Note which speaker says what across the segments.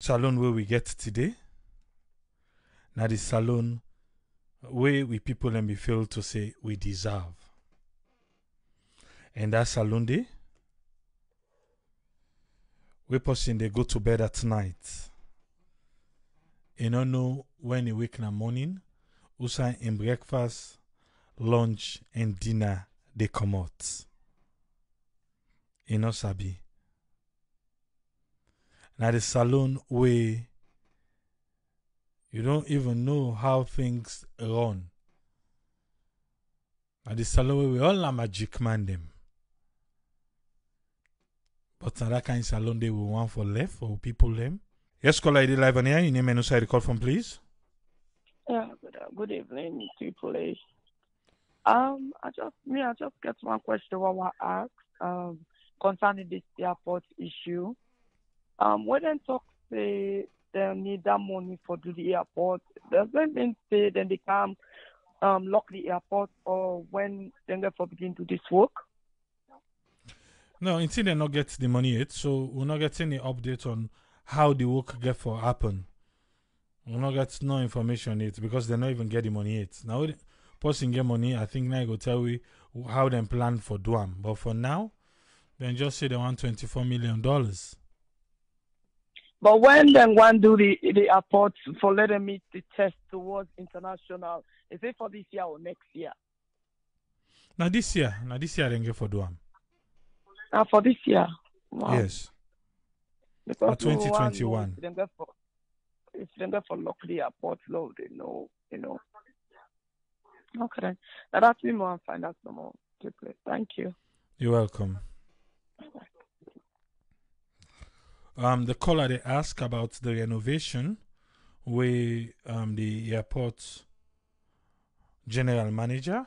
Speaker 1: Salon where we get today. Now the salon where we people and we feel to say we deserve. And that salon day, we person they go to bed at night. You don't know when you wake in the morning, usa in breakfast, lunch, and dinner they come out. You know sabi. Now the salon where you don't even know how things run. Now the salon where we all are magic man them. But now that kind of salon they we want for left for people them. Yes, caller ID live on here. You name and who call from, please.
Speaker 2: Yeah, good evening, people. I just get one question I want to ask concerning this airport issue. When they talk say they need that money for do the airport, does that mean say then they can lock the airport or when they for begin to this work?
Speaker 1: No, until they not get the money yet, so we're not getting any update on how the work get for happen. We're not get no information yet because they not even get the money yet. Now, person get money, I think now I go tell we how they plan for Duam. But for now, they just say they want $24 million.
Speaker 2: But when they want to do the airport for letting me the test towards international, is it for this year or next year?
Speaker 1: Now this year they get for Duam.
Speaker 2: For this year. Wow.
Speaker 1: Yes.
Speaker 2: Because
Speaker 1: 2021.
Speaker 2: If they go for lock the airport, no, they know, Okay then. Now that's me more and find out some more. Thank you.
Speaker 1: You're welcome. The caller they ask about the renovation where the airport general manager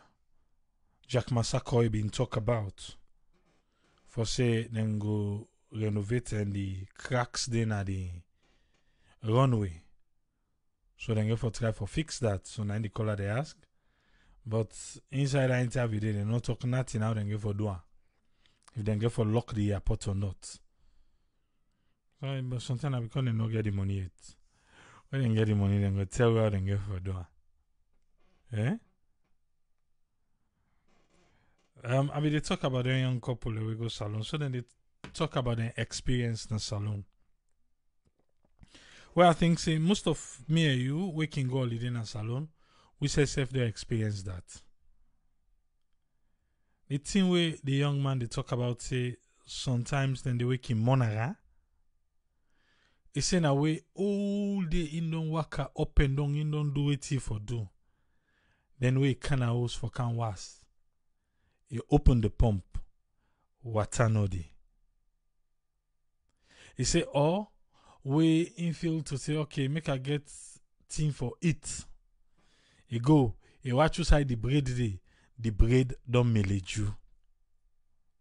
Speaker 1: Jack Masakoy been talk about for say then go renovate and the cracks then at the runway. So then go for try for fix that. So now the caller they ask. But inside the interview they not talk nothing how they go for do. If they go for lock the airport or not. But sometimes because they not get the money yet. When they get the money, they go tell you how they go for do. Eh? I mean, they talk about the young couple that we go salon. So then they talk about their experience in the salon. Well, I think say most of me and you, we can go holiday in a salon. We say self they experience that. The thing where the young man they talk about say sometimes then they wake in Monara. He say na way all day in don't work up and down in don't do it for do. Then we can house for can was. You open the pump, water no dey. He say, or we in feel to say, okay, make I get thing for it. He go, he watch you side the bread dey, the bread don't meleju.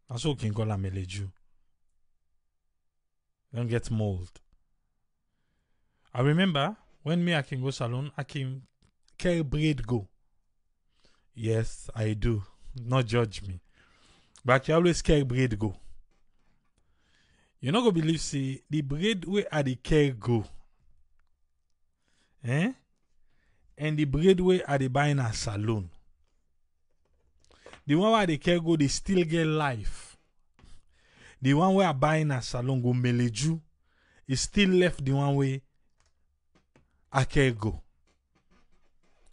Speaker 1: That's what we can call a meleju. Don't get mold. I remember when I can go salon, I can carry bread go. Yes, I do. Not judge me. But I can always carry bread go. You not gonna believe say the bread where are the care go. Eh? And the bread where are they buying a salon. The one where the care go, they still get life. The one where are buying a salon go meleju is still left the one way I care go.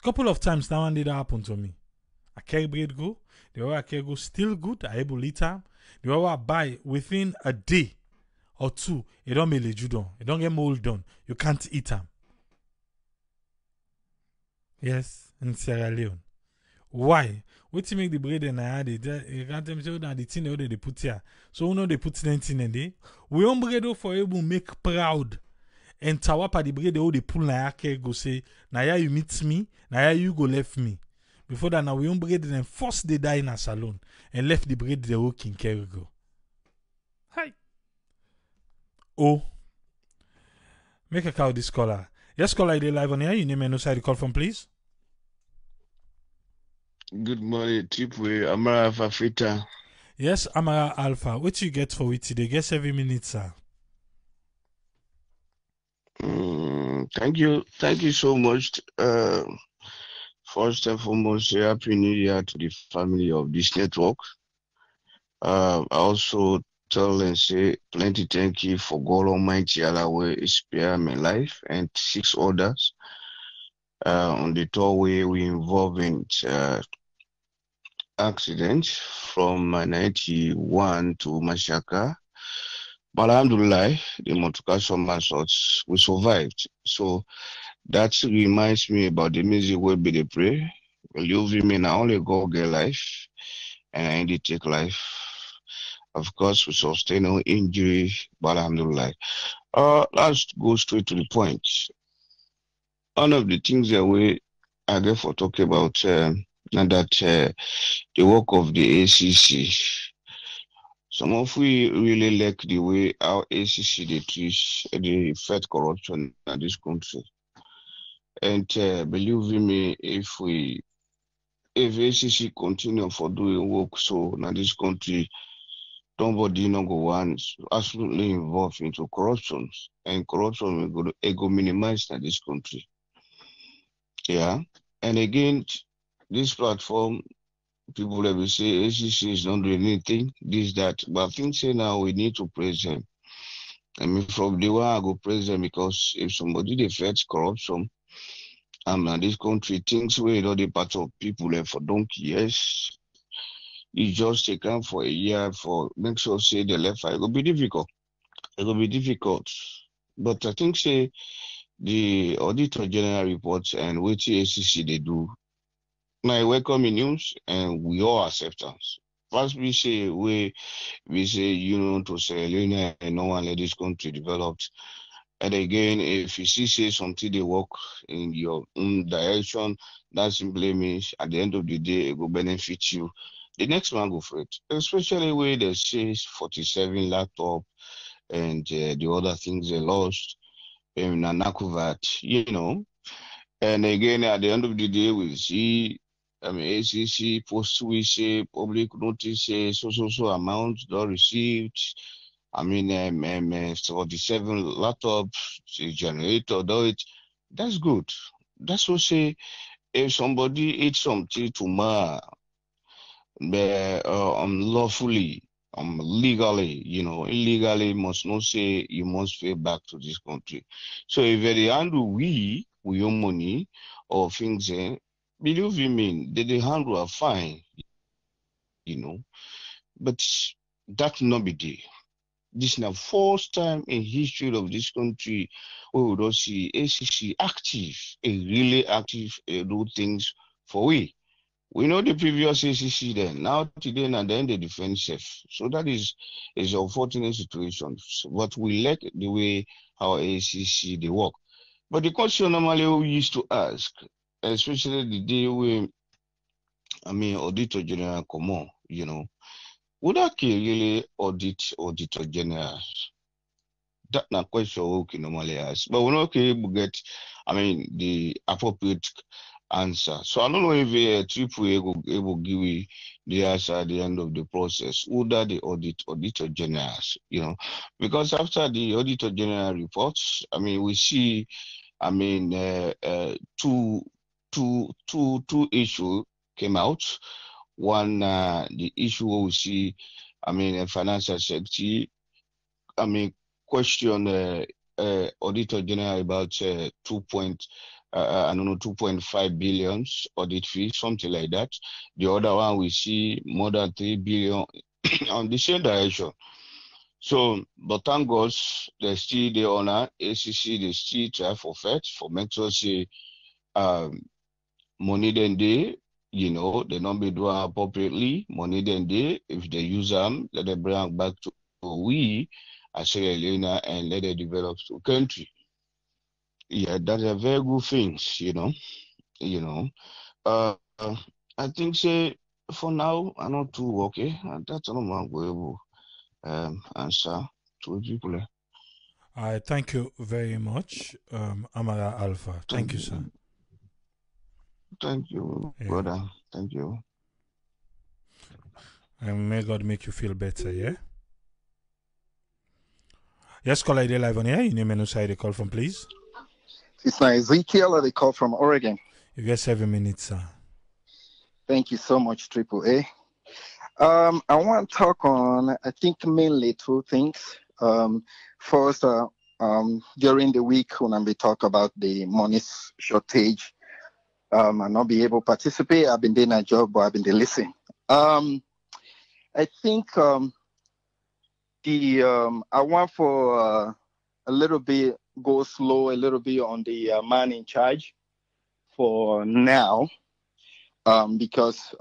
Speaker 1: Couple of times that one did happen to me. I carry bread go. The one I carry go still good. I able eat them. The one I buy within a day or two, it don't make you done. It don't get mold done. You can't eat them. Yes, in Sierra Leone. Why? What you make the bread and I had it? You can't tell me that the thing they put here. So no, they put anything in there. We on bread for able make proud. And tawapa the bread they pull na yake go say, na ya you meet me, na ya you go left me. Before that, now we on bread and first they die in a salon and left the bread they working carry go. Hi. Oh. Make a call this caller. Yes, caller, they live on here. You name and no side call from, please.
Speaker 3: Good morning, Tripway. Amara Alpha Frita.
Speaker 1: Yes, Amara Alpha. What you get for it today? Guess every minute, sir.
Speaker 3: Thank you so much. First and foremost, happy New Year to the family of this network. I also tell and say plenty thank you for God Almighty Allah will spare my life and six others. On the tollway we involved in accident from 91 to Mashaka. But alhamdulillah, the Motukasoma sorts, we survived. So that reminds me about the music will be the pray. Will you me now only go get life and I indeed take life. Of course, we sustain no injury, but alhamdulillah. Let's go straight to the point. One of the things that we are therefore talking about and that the work of the ACC. Some of we really like the way our ACC they treat the fight corruption in this country. And believe me, if ACC continue for doing work so in this country, nobody no go want absolutely involved into corruption, and corruption will go minimize in this country. Yeah, and again, this platform, people that will say ACC is not doing anything, this, that, but I think say now we need to praise them. I mean, from the one I go praise them because if somebody they fight corruption, in this country, things where you know the part of people there for donkey years, you just take them for a year for make sure say the left it will be difficult. It will be difficult. But I think say the Auditor General reports and what the ACC they do, my welcome news and we all acceptance. First we say you know to say Leone and no one let this country developed. And again, if you say something they work in your own direction, that simply means at the end of the day it will benefit you. The next man go for it. Especially where they say 47 laptop and the other things they lost in Nanakuvat, you know. And again, at the end of the day, we see, ACC post we say public notice say so amount not received. 47 laptops, generator, do it. That's good. That's what say if somebody eats something tomorrow, unlawfully, legally, you know, illegally must not say you must pay back to this country. So if they handle we your money or things, believe you me, they handle a fine, you know, but that not be there. This is the first time in history of this country we would not see ACC active, really active, do things for we. We know the previous ACC then. Now today and then they defend safe. So that is an unfortunate situation. But we like the way our ACC they work. But the question normally we used to ask, especially the day we, Auditor General come on, you know, would I really audit Auditor General? That not question we can normally ask. But we're not able to get, the appropriate answer. So I don't know if a triple able to give you the answer at the end of the process. Would that the Auditor Generals, you know? Because after the Auditor General reports, we see, two issues came out. One, the issue we see, financial security, question Auditor General about 2.5 billion audit fee, something like that. The other one we see more than 3 billion on the same direction. So, but thank God, they still the honor ACC, they still try for FET for make sure say money then they, you know, they not be doing appropriately. Money then they, if they use them, let them bring back to we as Sierra Leone and let it develop to country. Yeah, that's a very good thing, you know. I think say for now I'm not too okay. And that's all I'm going to answer to people.
Speaker 1: I thank you very much, Amara Alpha. Thank you, sir.
Speaker 3: Thank you,
Speaker 1: Yeah.
Speaker 3: brother. Thank you.
Speaker 1: And may God make you feel better, yeah? Yes, call ID live on here. Your name and who side you call from, please.
Speaker 4: It's not Ezekiel or they call from Oregon.
Speaker 1: You get 7 minutes, sir.
Speaker 4: Thank you so much, Triple A. I want to talk on, I think, mainly two things. First, during the week when we talk about the money shortage, and not be able to participate, I've been doing a job, but I've been listening. I think I want for a little bit go slow, a little bit on the man in charge for now, because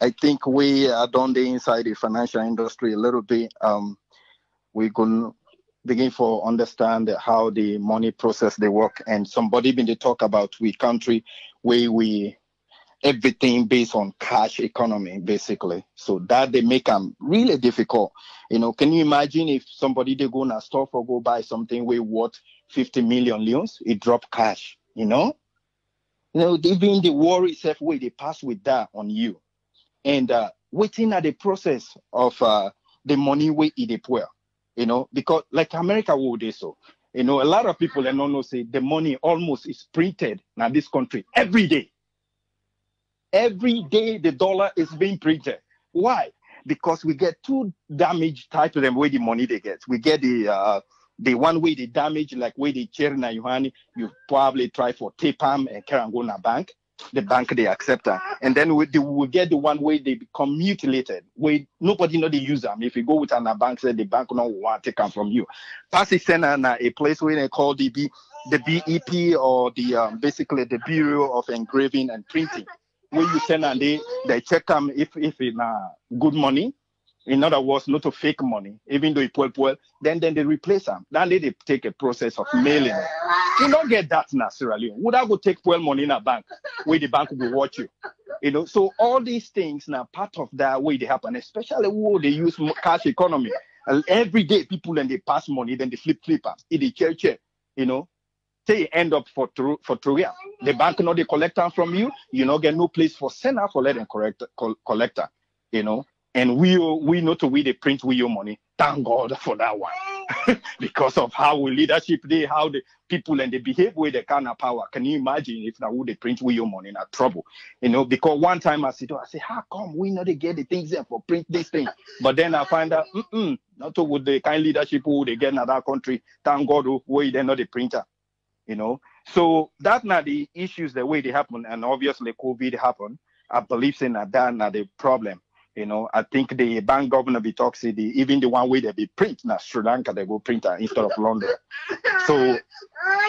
Speaker 4: I think we are done the inside the financial industry a little bit. We can begin to understand how the money process they work, and somebody been to talk about we country where we everything based on cash economy basically. So that they make them really difficult. Can you imagine if somebody they go in a store for go buy something we worth 50 million leons, it drop cash. Even the war itself way they pass with that on you. And waiting at the process of the money we eat the poor, because like America will do so. A lot of people don't know say the money almost is printed in this country every day. Every day the dollar is being printed. Why? Because we get two damage type of them way the money they get. We get the one way they damage, like way they share na Yohani, you probably try for tape and carry and go na bank. The bank they accept that. And then we get the one way they become mutilated. Where nobody know they use them. If you go with an bank, say the bank no want to take them from you. Pass it send a place where they call the BEP or the basically the Bureau of Engraving and Printing. When you send and they check them if it's good money. In other words, not a fake money, even though it's poor, then they replace them. Then they take a process of mailing. You don't get that naturally. Would I go take poor money in a bank where the bank will watch you? So all these things now part of that way they happen, especially who they use cash economy. Every day people and they pass money, then they flip them in the church, Say you end up for true. The bank not they collect them from you, get no place for sender for let them collect them, And we know to we they print with your money. Thank God for that one. Because of how we leadership they, how the people and they behave with the kind of power. Can you imagine if now would they print with your money in trouble? Because one time I say, how come we know they get the things there for print this thing? But then I find out, not to with the kind of leadership who they get in that country. Thank God where they not the printer. So that's not the issues the way they happen, and obviously COVID happened. I believe in that not the problem. I think the bank governor be talking even the one way they be print now Sri Lanka they go printer instead of London. So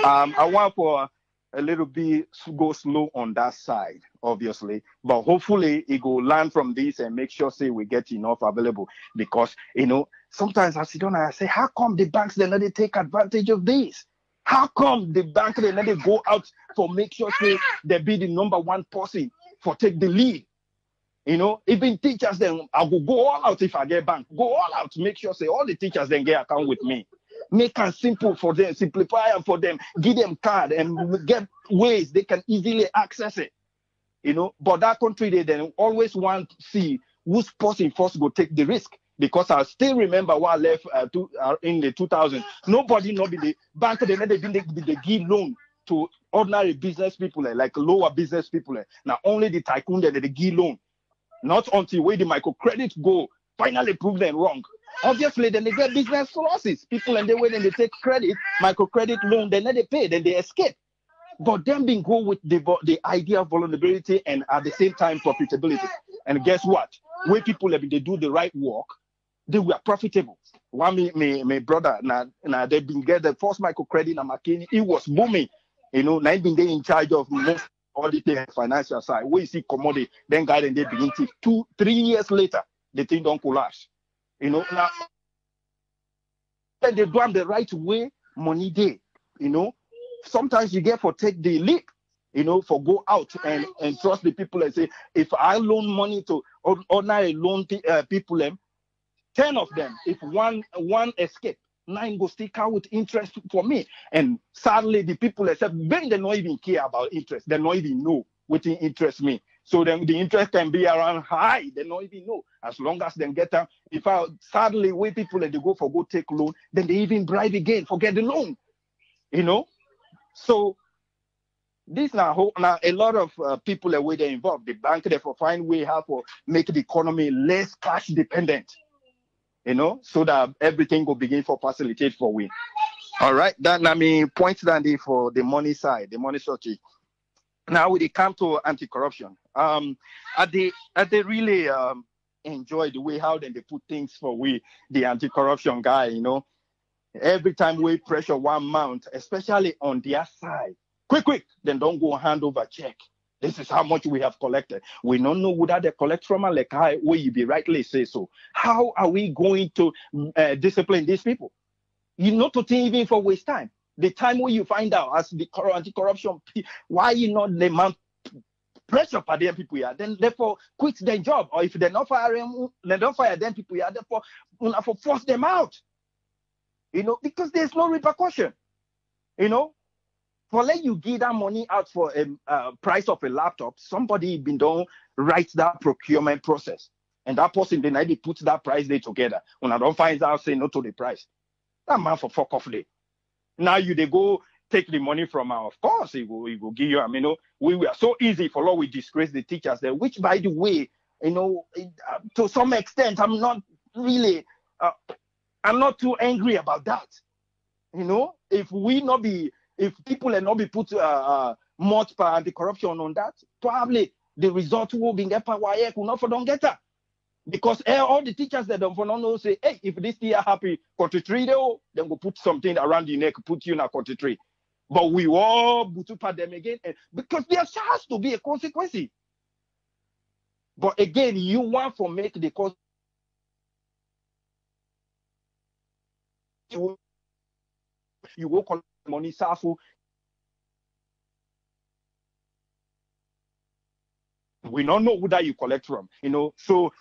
Speaker 4: I want for a little bit go slow on that side, obviously, but hopefully it go learn from this and make sure say we get enough available, because sometimes I sit down and I say, how come the banks they not they take advantage of this? How come the bank they let it go out for make sure say they be the number one person for take the lead? Even teachers then I will go all out if I get bank. Go all out to make sure say all the teachers then get account with me. Make it simple for them, simplify it for them, give them card and get ways they can easily access it. But that country they then always want to see whose person first go take the risk. Because I still remember what I left in the 2000s. Nobody know the bank they give loan to ordinary business people like lower business people. Now only the tycoon they give loan. Not until where the microcredit go finally prove them wrong. Obviously, then they get business losses. People and they when they take credit, microcredit loan, then they pay, then they escape. But them being go with the idea of vulnerability and at the same time profitability. And guess what? When people they do the right work, they were profitable. One my brother now they been get the first microcredit and McKinney, it was booming. Now been they in charge of most all the financial side. Where you see commodity, then guy and they begin to 2-3 years later, the thing don't collapse. Now then they do them the right way, money day. Sometimes you get for take the leap, for go out and trust the people and say, if I loan money to ordinary loan people, 10 of them, if one escape, 9 go stick out with interest for me. And sadly, the people except when they don't even care about interest, they don't even know what the interest mean. So then the interest can be around high, they don't even know. As long as they get them, sadly, when people they go take loan, then they even bribe again, forget the loan. So this now a lot of people are way they involved. The bank therefore find way how to make the economy less cash dependent, so that everything will begin for facilitate for we. All right, that I mean points down there for the money side, the money structure. Now when it comes to anti-corruption, they really enjoy the way how then they put things for we, the anti-corruption guy, every time we pressure one mount, especially on their side. Quick, then don't go hand over check. This is how much we have collected. We don't know whether they collect from like how will you be rightly say so. How are we going to discipline these people? To think even for waste time. The time where you find out as the anti-corruption, why you not the amount pressure for them people here, then therefore quit their job. Or if they not fire them, they don't fire them people here, therefore for force them out. Because there's no repercussion. For let you give that money out for a price of a laptop, somebody been done write that procurement process. And that person then they put that price there together. When I don't find out, say no to the price. That man for fuck off day. Now they go take the money from our, of course, he will give you, we were so easy for law, we disgrace the teachers there, which by the way, to some extent, I'm not really, I'm not too angry about that. If people are not be put much per anti-corruption on that, probably the result will be get power will not for don't get that. Because all the teachers that don't know say, hey, if this year happy country tree, then go put something around the neck, put you in a country tree. But we all to put them again, because there has to be a consequence. But again, you want to make the cost. You will collect money, Safu. We don't know who that you collect from, So,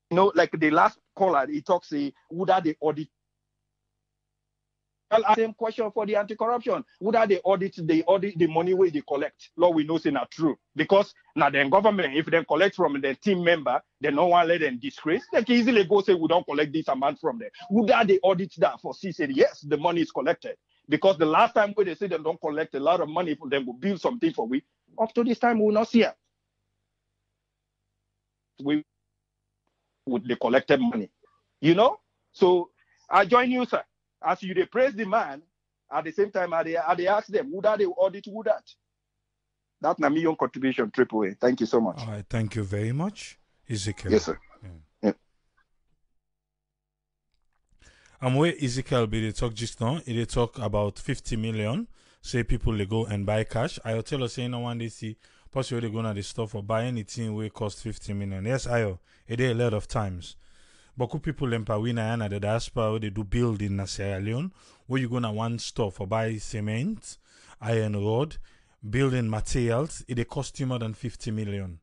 Speaker 4: like the last caller, he talks, would that they audit? Well, same question for the anti-corruption. Would that they audit the money where they collect? Lord, we know it's not true. Because now the government, if they collect from the team member, they no one let them disgrace. They can easily go say, we don't collect this amount from them. Would that they audit that for C said, yes, the money is collected. Because the last time where they say they don't collect a lot of money for them, will build something for we. Up to this time, we will not see it. We with the collected money, So I join you, sir. As you praise the man, at the same time, they ask them, would that they audit, would that? That's my million contribution, AAA. Thank you so much.
Speaker 1: All right, thank you very much, Ezekiel.
Speaker 4: Yes, sir. Yeah.
Speaker 1: Where Ezekiel be they talk just now, they talk about 50 million. Say people they go and buy cash. I'll tell us saying no one they see possibly they go to the store for buy anything where cost 50 million. Yes, it is a lot of times. Beaucoup people empa win na the diaspora where they do building na Sierra Leone, where you go na one store for buy cement, iron rod, building materials, it cost you more than 50 million.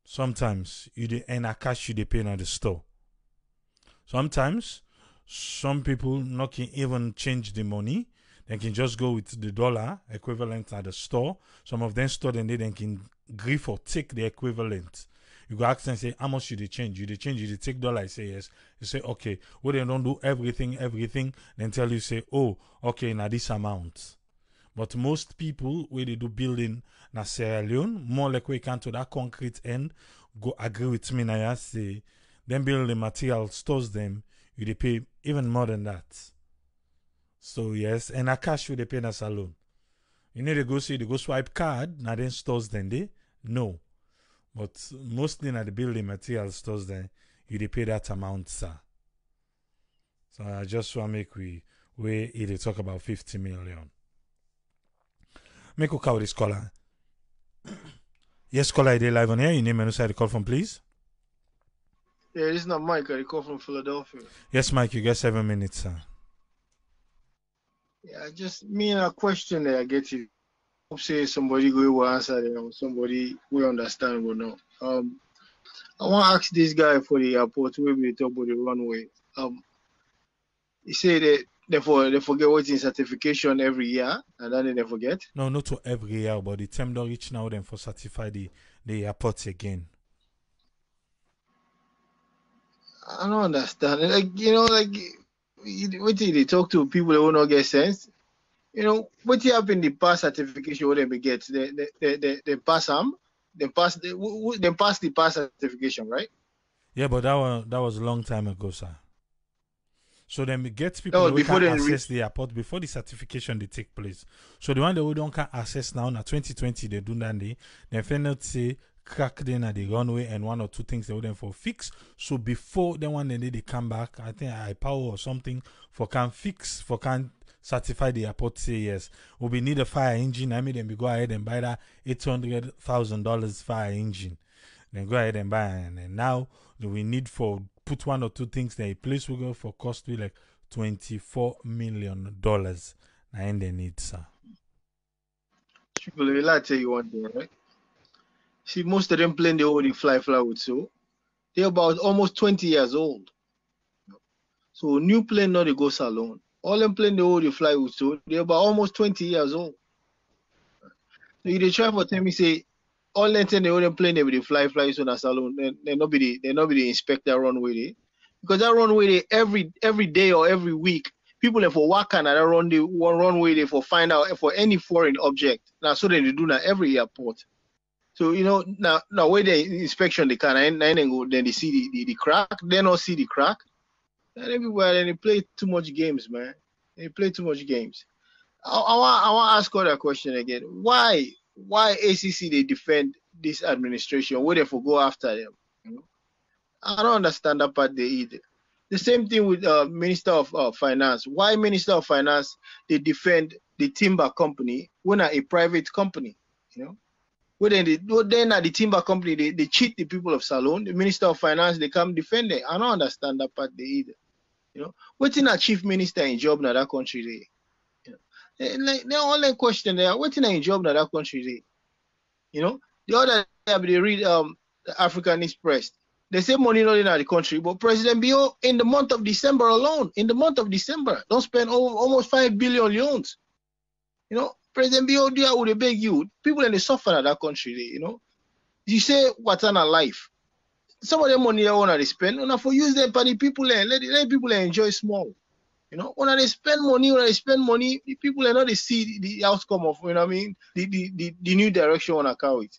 Speaker 1: Sometimes you and a cash you they pay at the store. Sometimes some people not can even change the money. They can just go with the dollar equivalent at the store. Some of them store and they can grief or take the equivalent. You go ask and say, how much should they change? You take dollar, I say yes. You say, okay. Well, they don't do everything, then tell you, say, oh, okay, now this amount. But most people, where they do building na Sierra Leone, more like we can to that concrete end, go agree with me now, say, then build the material, stores them, you they pay even more than that. So yes, and a cash you they pay na salon. They go swipe card, now then stores then they? No. But mostly at the building material stores then, you they pay that amount, sir. So I just want to make we talk about 50 million. Make a call this caller. Yes, caller, they live on air. Your name and who the call from, please.
Speaker 5: Yeah, this is not Mike. I call from Philadelphia.
Speaker 1: Yes, Mike, you got 7 minutes, sir.
Speaker 5: Yeah, just me and a question there. I get you. Hope say somebody will answer them. Somebody will understand or not. I want to ask this guy for the airport where we talk about the runway. He said that they forget what's in certification every year, and then they forget.
Speaker 1: No, not to every year, but the term don't reach now then for certify the airports again.
Speaker 5: I don't understand. What did they talk to people that will not get sense? You know, what you have in the pass certification, what they get, they pass them, they pass the pass certification, right?
Speaker 1: Yeah, but that was a long time ago, sir. So then we get
Speaker 5: That
Speaker 1: people
Speaker 5: was
Speaker 1: who
Speaker 5: before
Speaker 1: can
Speaker 5: they
Speaker 1: access the airport before the certification they take place. So the one that we don't can access now, na 2020 they do that day. Then finally say crack then at the runway and one or two things they wouldn't for fix. So before then one day they come back, I think I power or something for can fix for can certify the airport say yes. We need a fire engine. I mean then we go ahead and buy that $800,000 fire engine. Then go ahead and buy it. And then now we need for put one or two things that a place will go for cost we like $24 million. And they need, sir.
Speaker 5: Triple A, I'll tell you one thing, right? See, most of them plane they already fly with, so they're about almost 20 years old. So new plane not they go salon. All them plane they already fly with, so they're about almost 20 years old. So you they try for tell me say all them thing they already plane they will fly so na salon. They not be the inspect that runway there. Because that runway there every day or every week, people are for work and that runway there for find out for any foreign object. Now so they do that every airport. So you know now where the inspection they can and then go then they see the crack, they not see the crack. And everywhere then they play too much games, man. They play too much games. I want to ask her that question again. Why ACC they defend this administration? Where they for go after them? You know? I don't understand that part they either. The same thing with Minister of Finance. Why Minister of Finance they defend the timber company when are a private company? You know, then at the timber company they cheat the people of Salon. The Minister of Finance they come defend it. I don't understand that part they either. You know, what's in a chief minister in job in that country they? You know, like the only question there, what's in a job in that country they? You know, the other day they read the Africanist Press. They say money not in the country, but President Bio in the month of December alone, don't spend almost 5 billion loans. You know, President Bio there would beg you. People in the suffer in that country, you know. You say what's on a life. Some of them money they want to spend, and for use them for the people let people enjoy small. You know, when they spend money, the people are not they see the outcome of you know what I mean, the new direction on account it.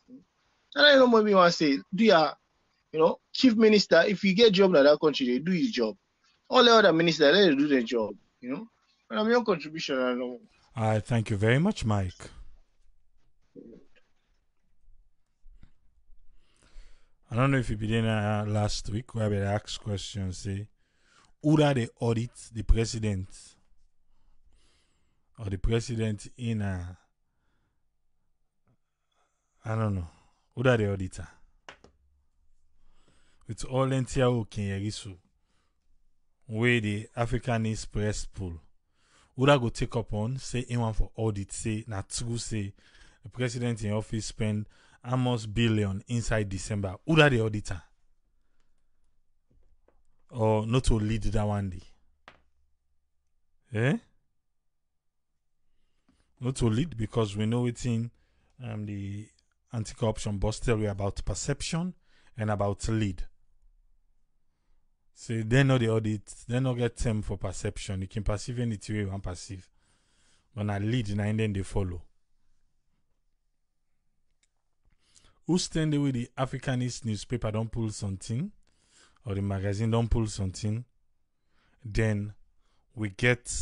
Speaker 5: And I don't know maybe want to say, do you know, chief minister, if you get job in that country, they do his job. All the other ministers, they do their job, you know. And I'm your contribution, I know.
Speaker 1: Thank you very much, Mike. I don't know if you been there last week where we asked questions, say, who are they audit the president or the president in I don't know, who are the auditor? With all entire Kenyerisu, where the Africanist press pool. Would I go take up on, say, anyone for audit, say, not true, say, the president in office spend almost billion inside December. Who are the auditor? Or not to lead that one day? Eh? Not to lead because we know it's in the anti-corruption boss tell you about perception and about lead. So they know the audit, they not get term for perception. You can perceive anything you want perceive. But now lead and then they follow. Who stand there with the Africanist newspaper don't pull something, or the magazine don't pull something, then we get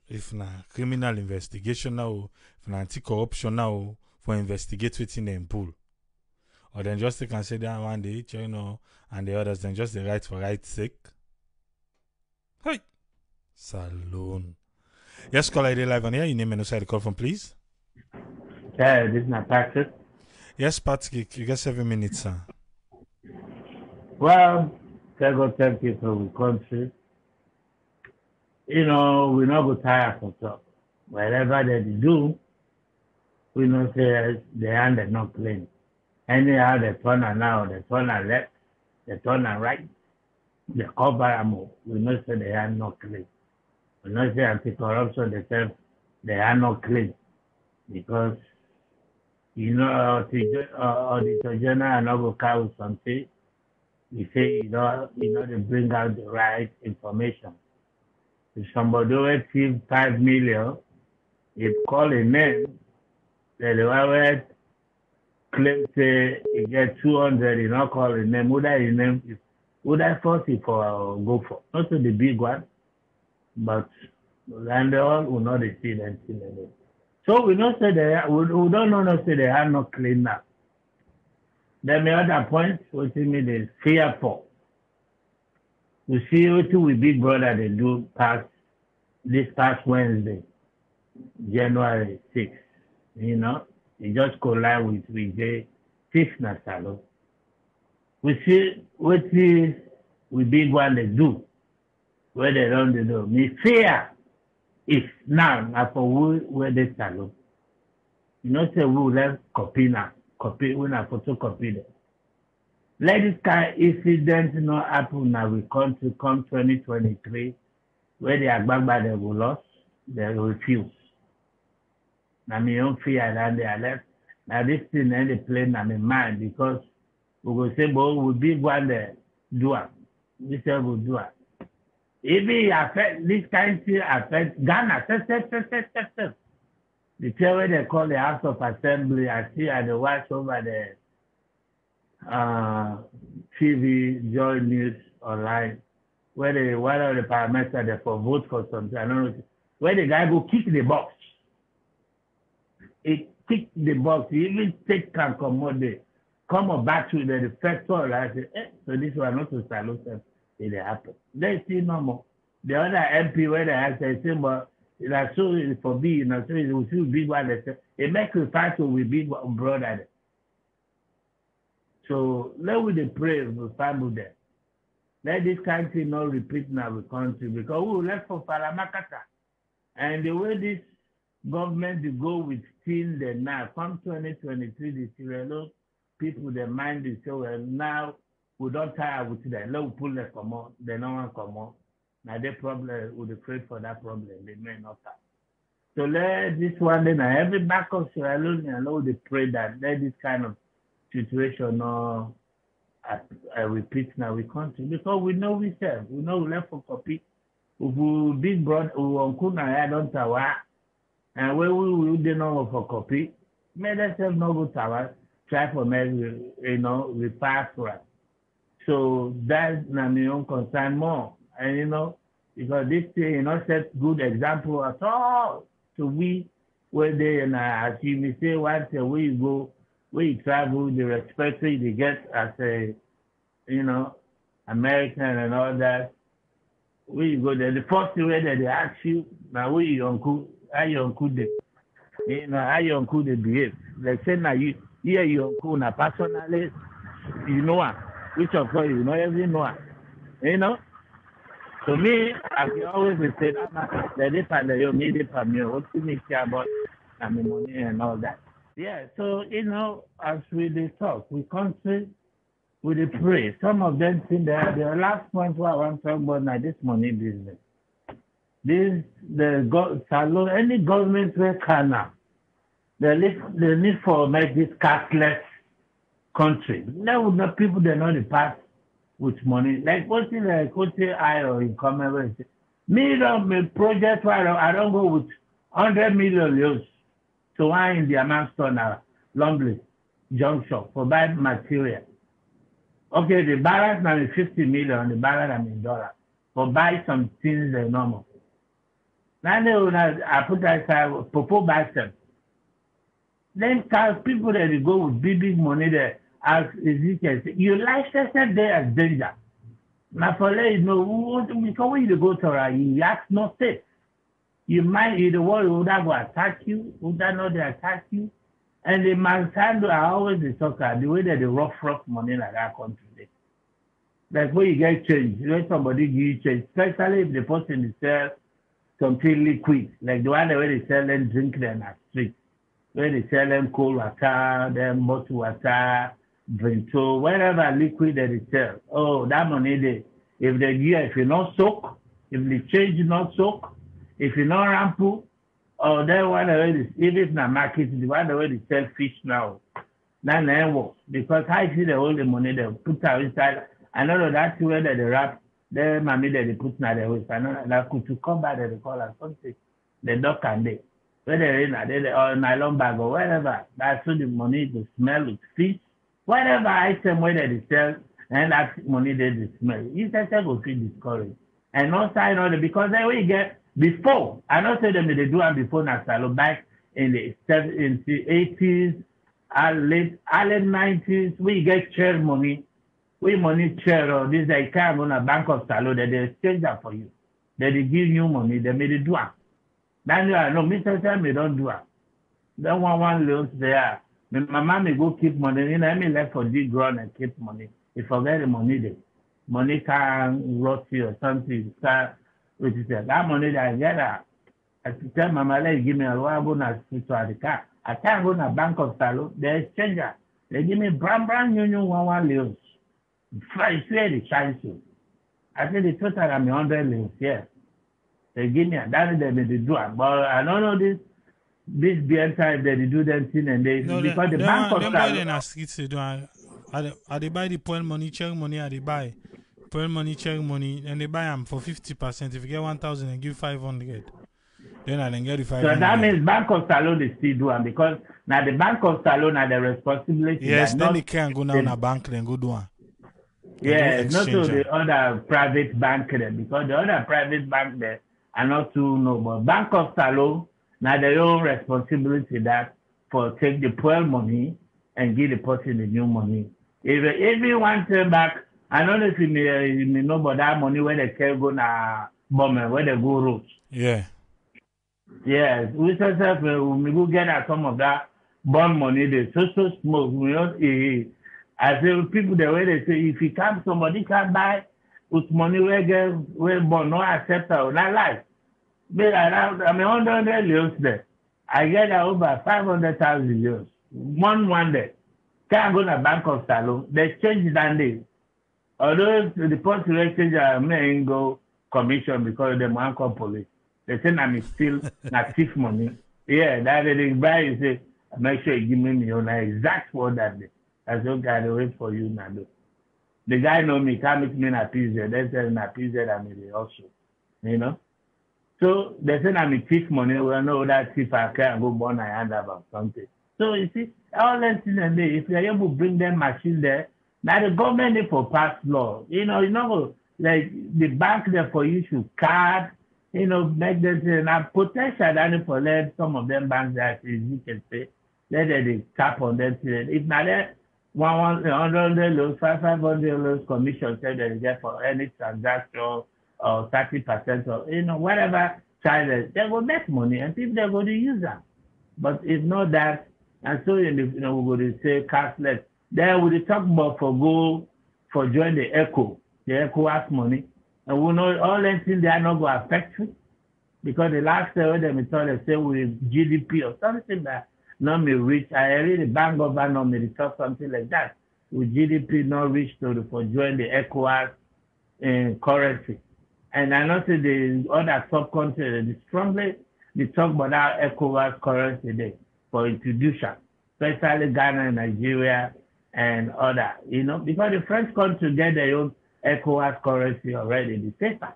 Speaker 1: if na criminal investigation now, if na anti-corruption now, for investigate within them pull. Or then just they can say that one day, you know, and the others then just the right for right sake. Hey, Salon. Yes, call ID live on here. Your name and side call from, please.
Speaker 6: Yeah, this is not Patrick.
Speaker 1: Yes, Patrick, you got 7 minutes, sir.
Speaker 6: Well, I go tell people we country. You know, we not go tired for talk. Whatever they do, we know say the hand is not clean. Anyhow, they turn and now, they turn and left, they turn and right, they cover them up. We know say they are not clean. We know say anti-corruption, they say they are not clean. Because, you know, Auditor General and go carry something, you say, you know, they bring out the right information. If somebody will achieve 5 million, if call a name, then the one claim say he get 200, he not call a name. Would I force it for go for? Not to the big one, but and all will not see anything. So we don't say we don't know say they are not clean now. Then the other point, which means is fearful. You see what we big brother they do this past Wednesday, January 6th. You know, it just collide with the 6th na salon. We see what we big one they do, where they don't do. Me fear is now for where they salon. You know, say we will let copy we not photocopy them. Let this kind of incident not happen now. We come 2023, where the Agbagba they will lose, they refuse. Now me own fear and they are left. Now this thing and they play in my mind because we will say, but we big one there do it. We say we do it. If it affect this kind of thing affect Ghana, the chair where they call the House of Assembly, I see and they watch over the TV, Joy News online, where one of the parameters they for vote for something. I don't know where the guy go kick the box. He kick the box. He even take can come back to the factor. I say, so this one not to salute them. It happen. They see no more. The other MP where they have say, but that's so for me, you know, so it will still big one. They say, it makes a fight with big brother. So let we pray with family there. Let this country not repeat in our country because we left for Paramakata. And the way this government to go with still the now, from 2023, the Sierra Leone people, their mind is so well. Now we don't tire with them. Let we pull them come on. They don't want to come on. Now they problem, we afraid for that problem. They may not have. So let this one then every back of Sierra Leone and let we pray that let this kind of situation no repeat now we country because we know we serve. We know we left for copy. If we big brother, we uncle na I don't tower. And when we do not for copy, may themselves not go tower, try for me, you know, repair for us. So that's my own concern more. And you know, because this thing, you know, set good example at all. So we where they and as you say once where you go, where you travel, the respect they get as a you know, American and all that. Where you go there, the first thing where they ask you, now where your uncle, how your uncle they, you know, how your uncle they behave. Like say now you hear your uncle now personally, you know which of course you know every know, you know. To me, I can always say that they find you need it from you. What to me care about money and all that. Yeah, so you know, as we talk, we country. We pray. Some of them think that the last point where I want to talk about now this money business. Any government where can now. They need for make this cashless country. There would not people they know the pass with money. Like what's in like what's I or in common me don't make project where I don't go with 100 million euros. So why in the amount store now Longley junction for buy material. Okay, the balance now is 50 million, the balance now in dollars. For buy some things they normal. Now I put that aside, Popo buy some. Then people that go with big money there, as Ezekiel said, you license there as danger. Now for let you know, because when you go to you ask not safe. You might be the world would that go attack you, would that not they attack you? And the Mansando are always the soccer, the way that they rough money like that country. Like when you get change, when somebody give you change, especially if the person sells something liquid, like the one where they sell them drink them at street, where they sell them cold water, them bottled water, Vento, whatever liquid that they sell. Oh, that money they, if they give, if you not soak, if the change not soak, if you not ramp. Oh, that one already, if it's not market, the one already sell fish now. That never works. Because I see the all the money they put out inside. I know that's where they wrap Then mommy they put na the waste. And I could to come back they call us something. The dog can they. Whether in a nylon bag or whatever, that's so the money to smell with fish. Whatever item whether they sell and that money they smell. You say go feel discouraged. And no sign on it because then we get before. I not say them they do and before na salo back in the 80s, late 90s, we get share money. We money share or this they can't go to bank of salo that they exchange that for you. They give you money, they made it do it. Then you know, Mr. Sam, they don't do it. Then one loans there. My mama may go keep money. You know, I mean, left for dig ground and keep money. You forget the money there. Money can rot you or something. Which is that money that I get, I tell Mama, let give me a robo na to the car. I can't go to bank of salo. They exchange that. They give me brand new one loans. It's really chance you. I say the total I'm 100 loans, yes. They give me that they do it. But I don't know this BN time they do them thing and they
Speaker 1: No,
Speaker 6: because the bank of
Speaker 1: salo. They ask it to do. Are they buy the point money, check money? Are they buy point money, check money, and they buy them for 50%? If you get 1,000 and give 500, then I then get the 500.
Speaker 6: So that means bank of salo they still do them because now the bank of salo now the responsibility.
Speaker 1: Yes, then they can't go down a bank then go do one.
Speaker 6: Yeah, not to the other private bank there because the other private bank there are not too no, but bank of salo now their own responsibility that for take the poor money and give the person the new money. If you want to back, I don't know if you may know about that money where they can go na bomber where they go road.
Speaker 1: Yeah.
Speaker 6: Yes, we say we go get some of that bond money. They so smoke. We not I say people the way they say if you can somebody can buy with money where get where bond no accept or not life. But I mean 100 years there. I get over 500,000 euros. One day. Can't go to bank of salo. They change that day. Although the post exchange may go commission because they want call police. They say I'm still not thief money. Yeah, that they buy you say make sure you give me your exact word that day. I said, okay, I wait for you now. The guy know me, can't meet me in a pizza. They say in a pizza I'm in the also. You know? So they say I'm a thief money. We know that thief I can't go burn my hand about something. So you see, all that things and if you're able to bring them machine there, now the government need for pass law. You know, like the bank there for you should card, make them say now potential that for let some of them banks that is you can say, let they tap on them. If not there 100 loans, 500 loans commission say they get for any transaction or 30% or whatever charges, they will make money and people they're going to use them. But if not that, and so we're going to say cashless. Then we talk about for join the ECO has money. And we know all things they are not going to affect you. Because the last time they say with GDP or something that not may reach, I read the bank governor may talk something like that. With GDP not reach for join the ECOWAS currency. And I know the other sub-countries, they talk about our ECOWAS currency there for introduction, especially Ghana and Nigeria and other, because the French country get their own ECOWAS currency already, the paper.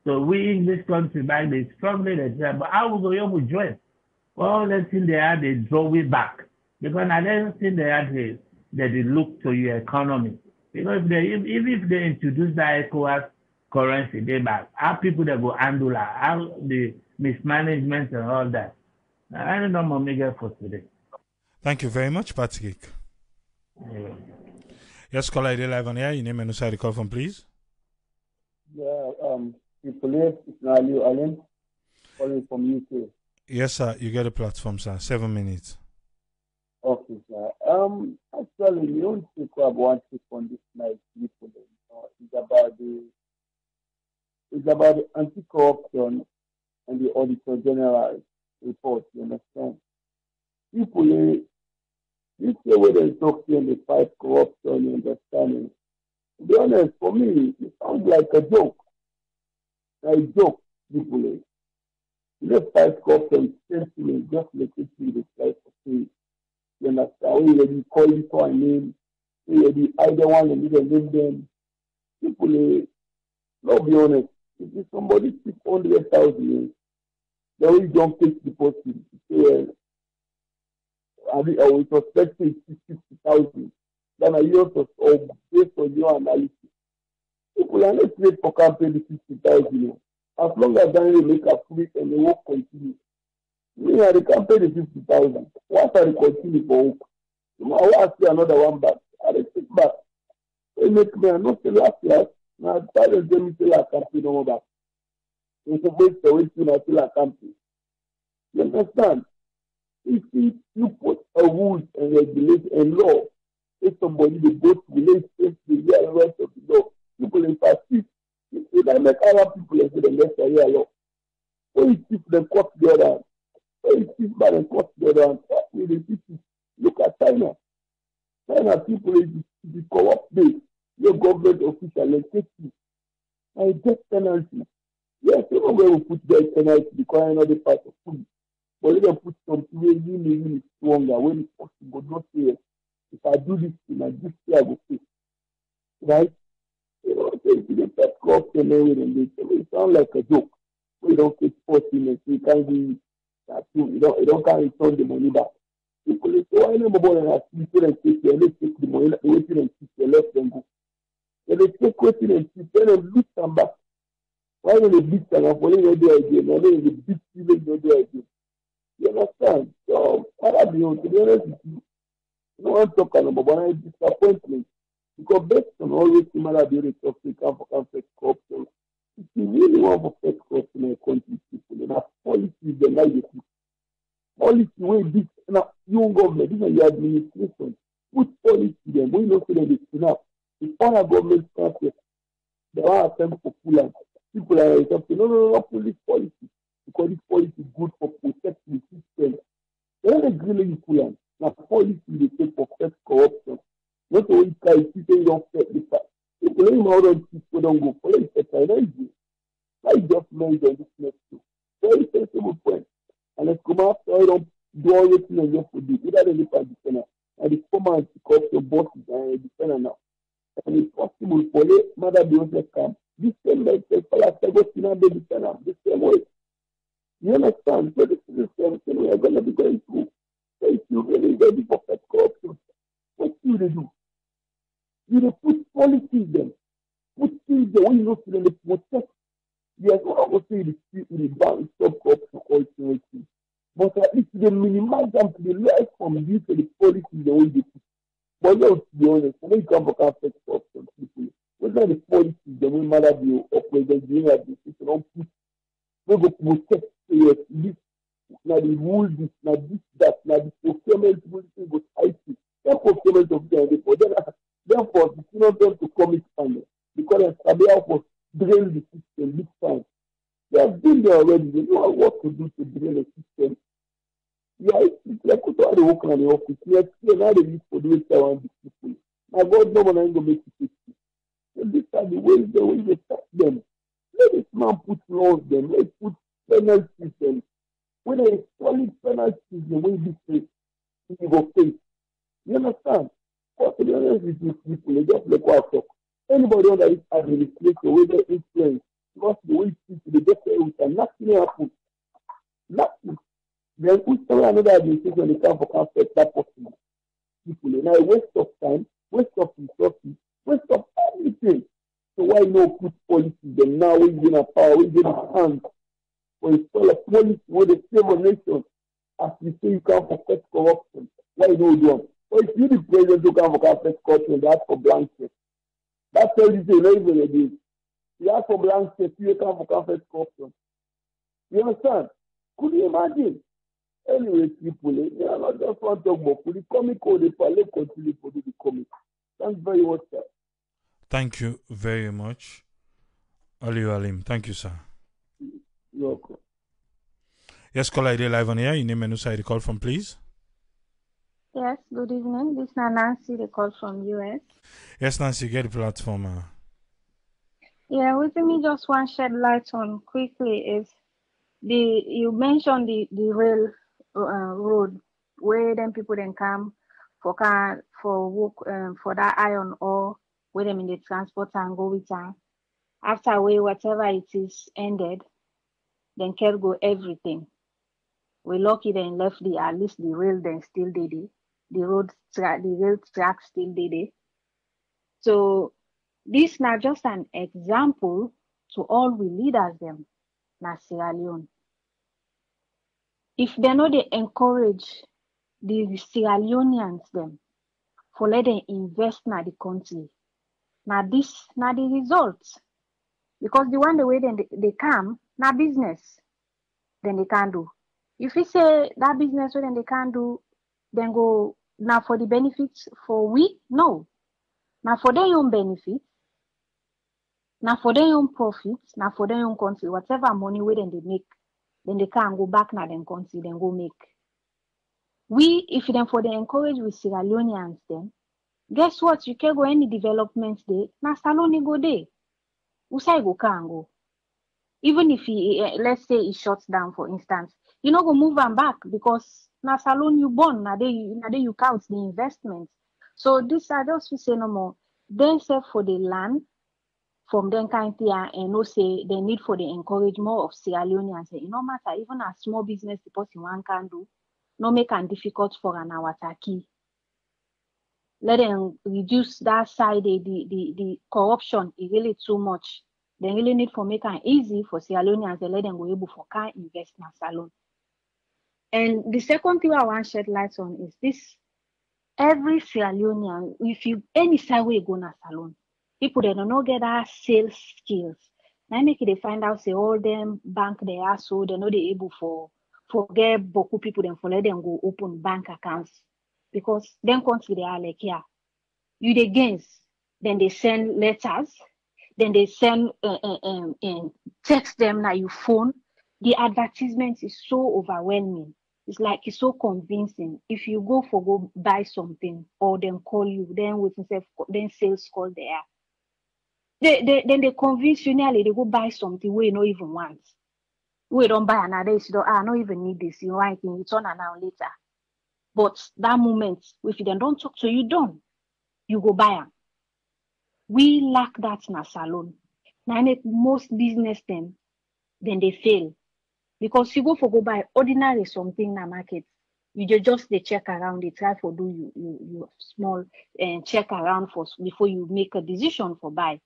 Speaker 6: So we in this country back they strongly they say, but how we go to join? All the things they had, they draw it back. Because I don't think they had that they look to your economy. Because if they introduce that ECOWAS currency, they back. How people that go handle how the mismanagement and all that. I don't know more Miguel for today.
Speaker 1: Thank you very much, Patrick.
Speaker 6: Yeah.
Speaker 1: Yes, caller, you live on air. Your name and who the call from, please.
Speaker 7: Yeah, police is Nali Allen, calling from UK.
Speaker 1: Yes, sir. You get a platform, sir. 7 minutes.
Speaker 7: Okay, sir. Actually, we don't speak about one thing on this night. It's about the anti-corruption and the Auditor General report. You understand? People, this way when they talk and they fight corruption, you understand? To be honest, for me, it sounds like a joke. A joke, people. You just fight corruption, simply just like it in the life of faith. You understand? We already call it for a name. We already either one and either name them. People, Let's be honest. If somebody speaks 100,000, then we don't take the person. Say, I will suspect it 50,000. Then I use based on your analysis. People are not paid for campaign the 50,000. As long as they make a free and they won't continue. Me, I campaign the 50,000. Once I continue for work, I will ask you another one back. I will take back. They make me not the last year. Now, I tell them to tell a campaign no back. It's a waste of waiting until a campaign. You understand? If you put a rules and regulation and law, if somebody they go to relate to the real rest of the law, people in persist. If I make other people and say the rest of the law, so it keeps them cut the other hand. So it keeps by them cut the other hand. Look at China. China people is the corrupt base. Your government official and take you. And death penalty. Yes, you know where we put death penalty because I know the part of food. But let them put something really stronger when it's possible. Not say, if I do this thing, I this year I will pay. Right? You know, if you get corruption and it sounds like a joke. We don't take 14 and you can't do that too. You don't can't return the money back. People say, why no more than people and take and let's take the money, waiting and keep the left and go. And they take waiting and keep them beat them back. Why don't they beat them up? Why don't they do it again? Why don't they beat people and do it again? You understand? So, to be honest with you, no one talking about but I disappointment. Because based on always similar the talk to come for conflict corruption, if you really want to fix corruption in a country, people, and have policies the like the people. Policy way this now young government, this is your administration. Put policy them, we know that it's enough. If all our government started, they are attempt for full people are saying, no, police policy. Because this policy is good for protecting the system. They don't agree with full now policy they take for fix corruption. Not only guys people don't fit the fact. People don't know how people don't go for it. It's an easy. I just mentioned this next two. Very sensible point. And let's come after I don't do everything and just for this. Either they look at the center and the former anti-corruption bosses and the center now. And it's possible for the Maada business camp. This same like the Palestine go to the center the same way. You understand? So this is the same thing we are going to be going through. So if you really ready for that corruption, what do they do? You put policies them. Put things the way you know to them protect. Yes, what I would say the bank stop corruption ultimately. But at least they minimize them to the less from due to the policies the way they put. But let's be honest, when you come for conflict corruption people, whether the policies the way Maada or President Julius administration don't put, they go protect yes, this now the rules, this, now this, that, now the procurement policy go tight. That procurement of the for them, therefore, it's not them to commit funding because they have to drain the system big time. They have been there already. They know what to do to drain the system. Yeah, it's like how they work on the office. Let's see how they need for the around the people. Now, God, no one ain't going to make it. So these are the ways they stop them. Let this man put laws them. Let's put penalties them. When there is solid penalties, the way this way, you go face. You understand? But to be honest with you, people, they just like what I talk. Anybody under this administration, where they influence, because the way people, they just say, nothing happen. Nothing. Then who's another administration, they come for conflict, that possible. People, and I waste of time, waste of resources, waste of everything. So why not put policies then now we get a power, we get a hand for install a policy where they save a nation as we say you can't protect corruption. Why don't do it? But if you the president who can't protect corruption, that's for blank check. That's all you say, not even a day. You ask for blank check, you can't protect corruption. You understand? Could you imagine? Anyway, people, they are not just one talk about the comic code, they probably continue to do the comic. Thanks very much, sir.
Speaker 1: Thank you very much. Aliu Alim. Thank you, sir.
Speaker 7: You're welcome.
Speaker 1: Yes, caller ID live on air. Your name and who side you call from, please.
Speaker 8: Yes, good evening. This is Nancy, the call from US.
Speaker 1: Yes, Nancy, get the platform.
Speaker 8: Yeah, with me just one shed light on quickly is you mentioned the rail road where then people then come for work for that iron ore where them in the transport and go with them. After whatever it is ended, then care go everything. We lucky then left at least the rail then still did it. The rail track still did it. So this now just an example to all we leaders them na Sierra Leone. If they know they encourage the Sierra Leoneans them for let them invest na the country, now this na the results. Because the one the way then they come na business, then they can do. If we say that business then they can do, then go now for the benefits for we no. Now for their own benefits, now for their own profits, now for their own country, whatever money we then they make, then they can go back now then country, then go make. We, if then for the encourage with Sierra Leoneans then, guess what? You can go any development day, na salon go there. Usai go can go. Even if he, let's say he shuts down, for instance, you know go move them back because na salon you born, na day you count the investment. So this I just say no more. Then say for the land from them kind here and no say they need for the encourage more of Sierra Leoneans. Say, no matter even a small business the person one can do, no make it difficult for an awataki. Let them reduce that side the corruption is really too much. They really need for make it easy for Sierra Leoneans to let them go able for can invest in a salon. And the second thing I want to shed light on is this: every Sierra Leonean, if you any side way go na salon, people they don't know get that sales skills. Now make it they find out say all them bank they are so they know they able for get boku people then for let them go open bank accounts because then country they are like yeah, you the gains, then they send letters, then they send text them na your phone. The advertisement is so overwhelming. It's like it's so convincing. If you go buy something or then call you, then with then sales call there. Then they convince you nearly they go buy something we don't even want. We don't buy another, you don't I don't even need this, you know, I can return an hour later. But that moment, if they don't talk to you, you go buy them. We lack that in a salon. Now make most business then they fail. Because you go buy ordinary something in the market, you just they check around, they try for do you small and check around for before you make a decision for buy.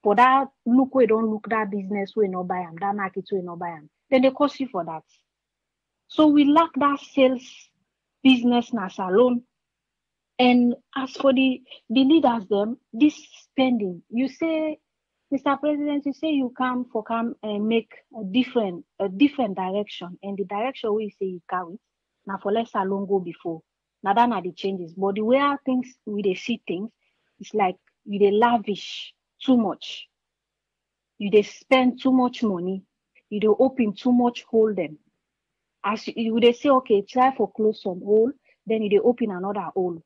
Speaker 8: For that look we don't look that business we no buy them, that market we no buy them. Then they cost you for that. So we lack that sales business na salon. And as for the leaders them, this spending, you say, Mr. President, you say you come and make a different direction, and the direction we say you carry now for less salon go before. Now that are the changes, but the way they see things, it's like you they lavish too much, you they spend too much money, you they open too much hole them. As you they say okay, try for close some hole, then you they open another hole.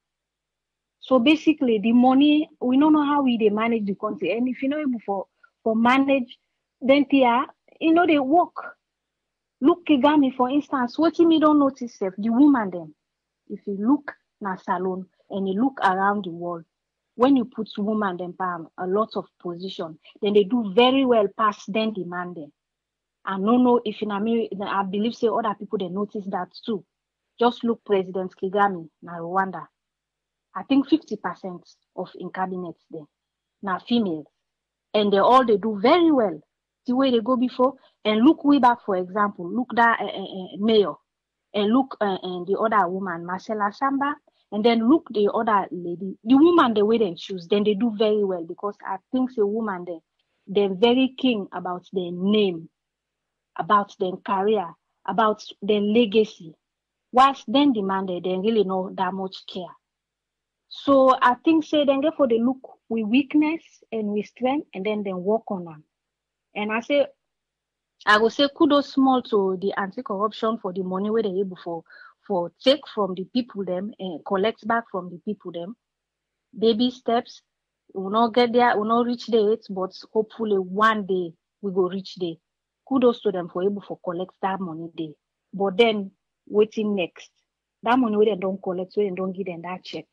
Speaker 8: So basically, the money, we don't know how they manage the country. And if you know able for manage, then they work. Look Kigami, for instance, what me don't notice the woman then. If you look na salon and you look around the world, when you put woman then a lot of position, then they do very well past then the man then. And no, if in America, I believe say other people they notice that too. Just look President Kigami na Rwanda. I think 50% of in cabinets there now females, and they do very well the way they go before. And look way back, for example, look that mayor, and look and the other woman Marcella Samba, and then look the other lady, the woman the way they choose, then they do very well because I think the woman they're very keen about their name, about their career, about their legacy. Whilst then the man they really know that much care. So I think say then therefore they look with weakness and with strength and then work on them. And I will say kudos small to the anti-corruption for the money where they able for take from the people them and collect back from the people them. Baby steps. We will not get there, we will not reach there, but hopefully one day we go reach there. Kudos to them for able for collect that money there. But then waiting next. That money where they don't collect, so they don't give them that check.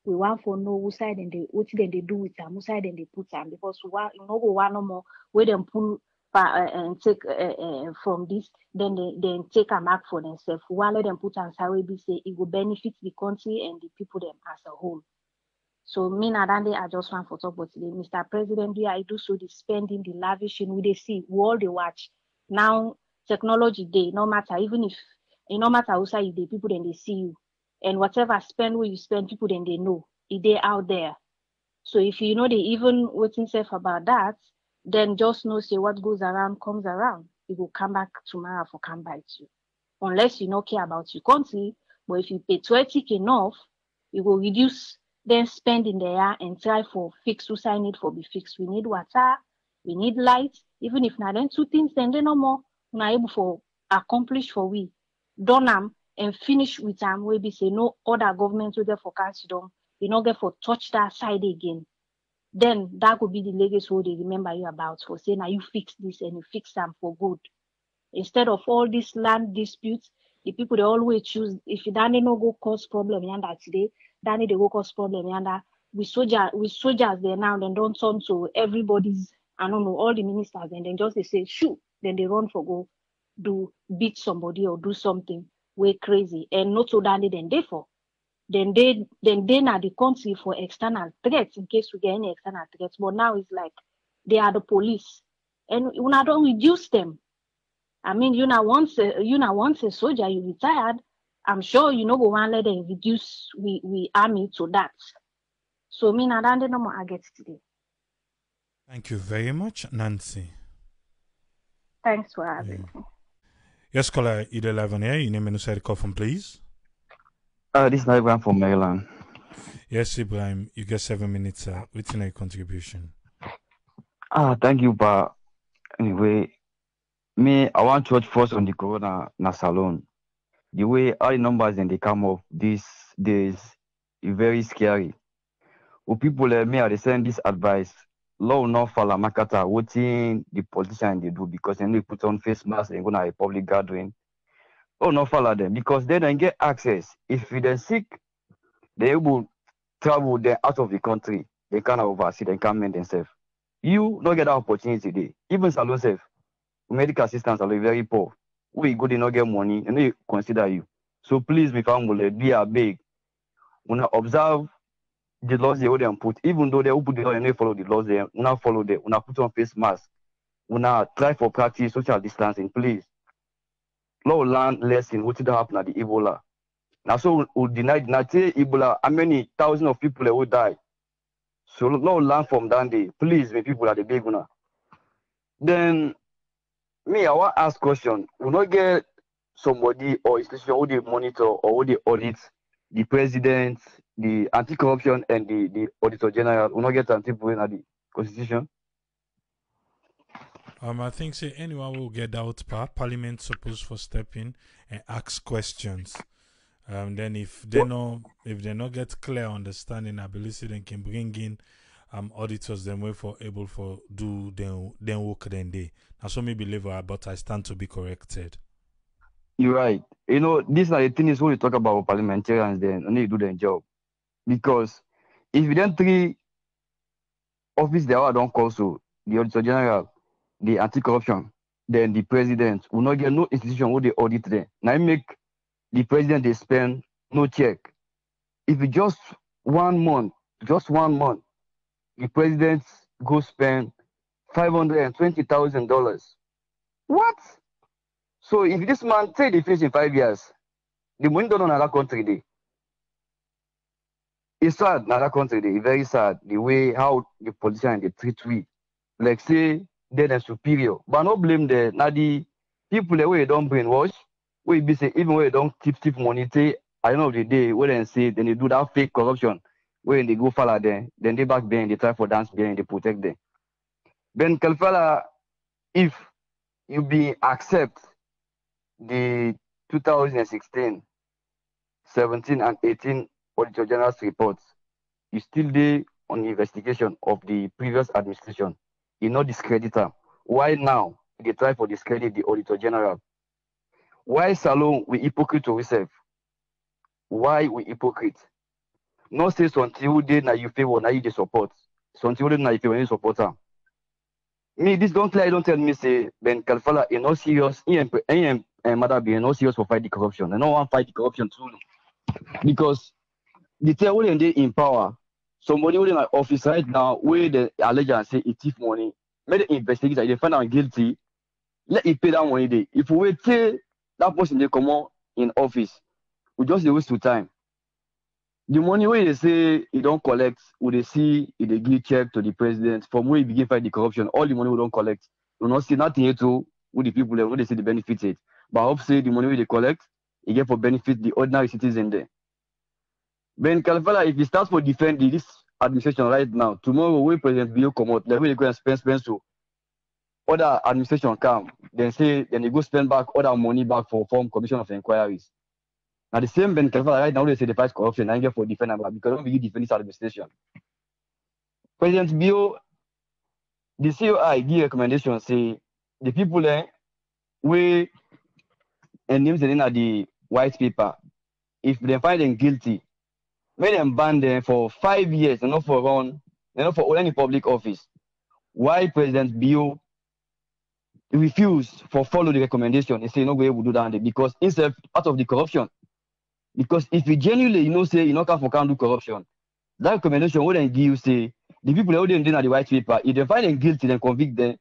Speaker 8: We want for know who side and they what then they do with them, who side and they put them because we want you know go one no more where them pull and take from this, then they then take a mark for themselves. We want let them put and say we be say it will benefit the country and the people them as a whole. So me Nadande, I just want for talk about today. Mr. President, do I do so the spending, the lavishing, we they see, we all they watch. Now technology day, no matter even if no matter outside the people then they see you. And whatever spend where you spend, people then they know. It they out there. So if you know they even waiting safe about that, then just know say what goes around comes around. It will come back tomorrow for come bite you. Unless you don't care about your country, but if you pay 20 enough, you will reduce then spend in there and try for fix what I need for be fixed. We need water, we need light, even if not then two things, then they no more not able for accomplish for we. Done them and finish with them where be say no other government will there for consider you not get for touch that side again. Then that could be the legacy what they remember you about for saying now you fix this and you fix them for good. Instead of all these land disputes, the people they always choose if you don't no go cause problem yanda today, then they go cause problem yanda. With soldiers there now, then don't turn to everybody's I don't know all the ministers and then just they say shoot, then they run for go do beat somebody or do something way crazy and not so than then they for. Then they now the country for external threats in case we get any external threats. But now it's like they are the police. And we not don't reduce them. I mean, you know, once a soldier, you retired, I'm sure you know go one let them reduce we army to that. So me not under no more I get today.
Speaker 1: Thank you very much, Nancy.
Speaker 8: Thanks for having me.
Speaker 1: Yes, caller, either 11 here. You name and say the call from, please.
Speaker 9: This is Ibrahim from Maryland.
Speaker 1: Yes, Ibrahim, you get 7 minutes. What's your contribution?
Speaker 9: Thank you, but anyway, me, I want to touch first on the corona na salon. The way all the numbers and they come up these days is very scary. When people like me are they send this advice, law not follow Makata, what the politicians they do because they put on face mask and go to a public gathering. Oh, not follow them because they don't get access. If they're sick, they able travel them out of the country. They can't oversee, they can't make themselves. You don't get that opportunity today. Even salon self, medical assistants are very poor. We go they not get money and they consider you. So please, my family, be a big. When I observe the laws they would put, even though they will put the law and they follow the laws, they will not follow them. When I put on face mask, when I try for practice social distancing, please. Law learn lesson what did happen at the Ebola. Now so we deny Ebola, how many thousands of people will die. So law learn from that day. Please, my people are the big one. Then me, I want to ask question. We not get somebody or institution who they monitor or who they audit the president, the anti-corruption and the auditor general. We not get anti-bullying at the constitution.
Speaker 1: I think say anyone will get out Parliament supposed for step in and ask questions. Then if they not get clear understanding ability, they can bring in auditors then way for able for do then work then they. Now so me believe but I stand to be corrected.
Speaker 9: You're right. You know, these are the things when we talk about parliamentarians then and they do their job. Because if you then three office they are don't call so the auditor general, the anti-corruption, then the president will not get no institution where they audit them. Now I make the president they spend no check. If it just 1 month, the president go spend $520,000. What? So if this man say they finish in 5 years, the money don't know another country day. It's sad, another country day. It's very sad the way how the politicians they treat we. Like say they're superior. But no blame them. Now the people the way they don't brainwash, where be say even where they don't tip money, say at the end of the day, where they say then they do that fake corruption, where they go follow them, then they back then they try for dance behind, they protect them. Ben Kalfala, if you be accept the 2016, 17 and 18 Auditor General's reports, you still there on the investigation of the previous administration. You not discredit them. Why now they try for discredit the Auditor General? Why Salon we hypocrite to ourselves? Why we hypocrite? No say something who did na you favor, na you dey support. Something who did na you favor, you support am. Me, this don't clear, don't tell me say Ben Kalfala is not serious. He and Maada be not serious for fight the corruption. They don't want fight the corruption truly. Because the tell when they in power, somebody who in an office right now where the allegiance say it thief money, make the investigate, they find out guilty, let it pay that money day. If we wait till that person they come on in office, we just dey waste of time. The money where they say he don't collect, we they see if they give check to the president from where he begin fight the corruption, all the money we don't collect. We not see nothing here to with the people there, where they say the benefits it. But I hope say the money we they collect, he get for benefit the ordinary citizen there. Ben Kalfala, if he starts for defending this administration right now, tomorrow when presidentbio come out, the way they go and spend so other administration come, then they go spend back other money back for form commission of inquiries. Now the same Ben Kalfala right now they say they fight corruption and get for defend them because don't begin defend this administration. Presidentbio, the COI give recommendation say the people there we and names in the white paper, if they find them guilty, make them ban them for 5 years and not for any public office. Why Presidentbio refused for follow the recommendation and say no way we do that because instead part of the corruption. Because if you genuinely say you not can do corruption, that recommendation wouldn't give you say the people who didn't do the white paper, if they find them guilty then convict them,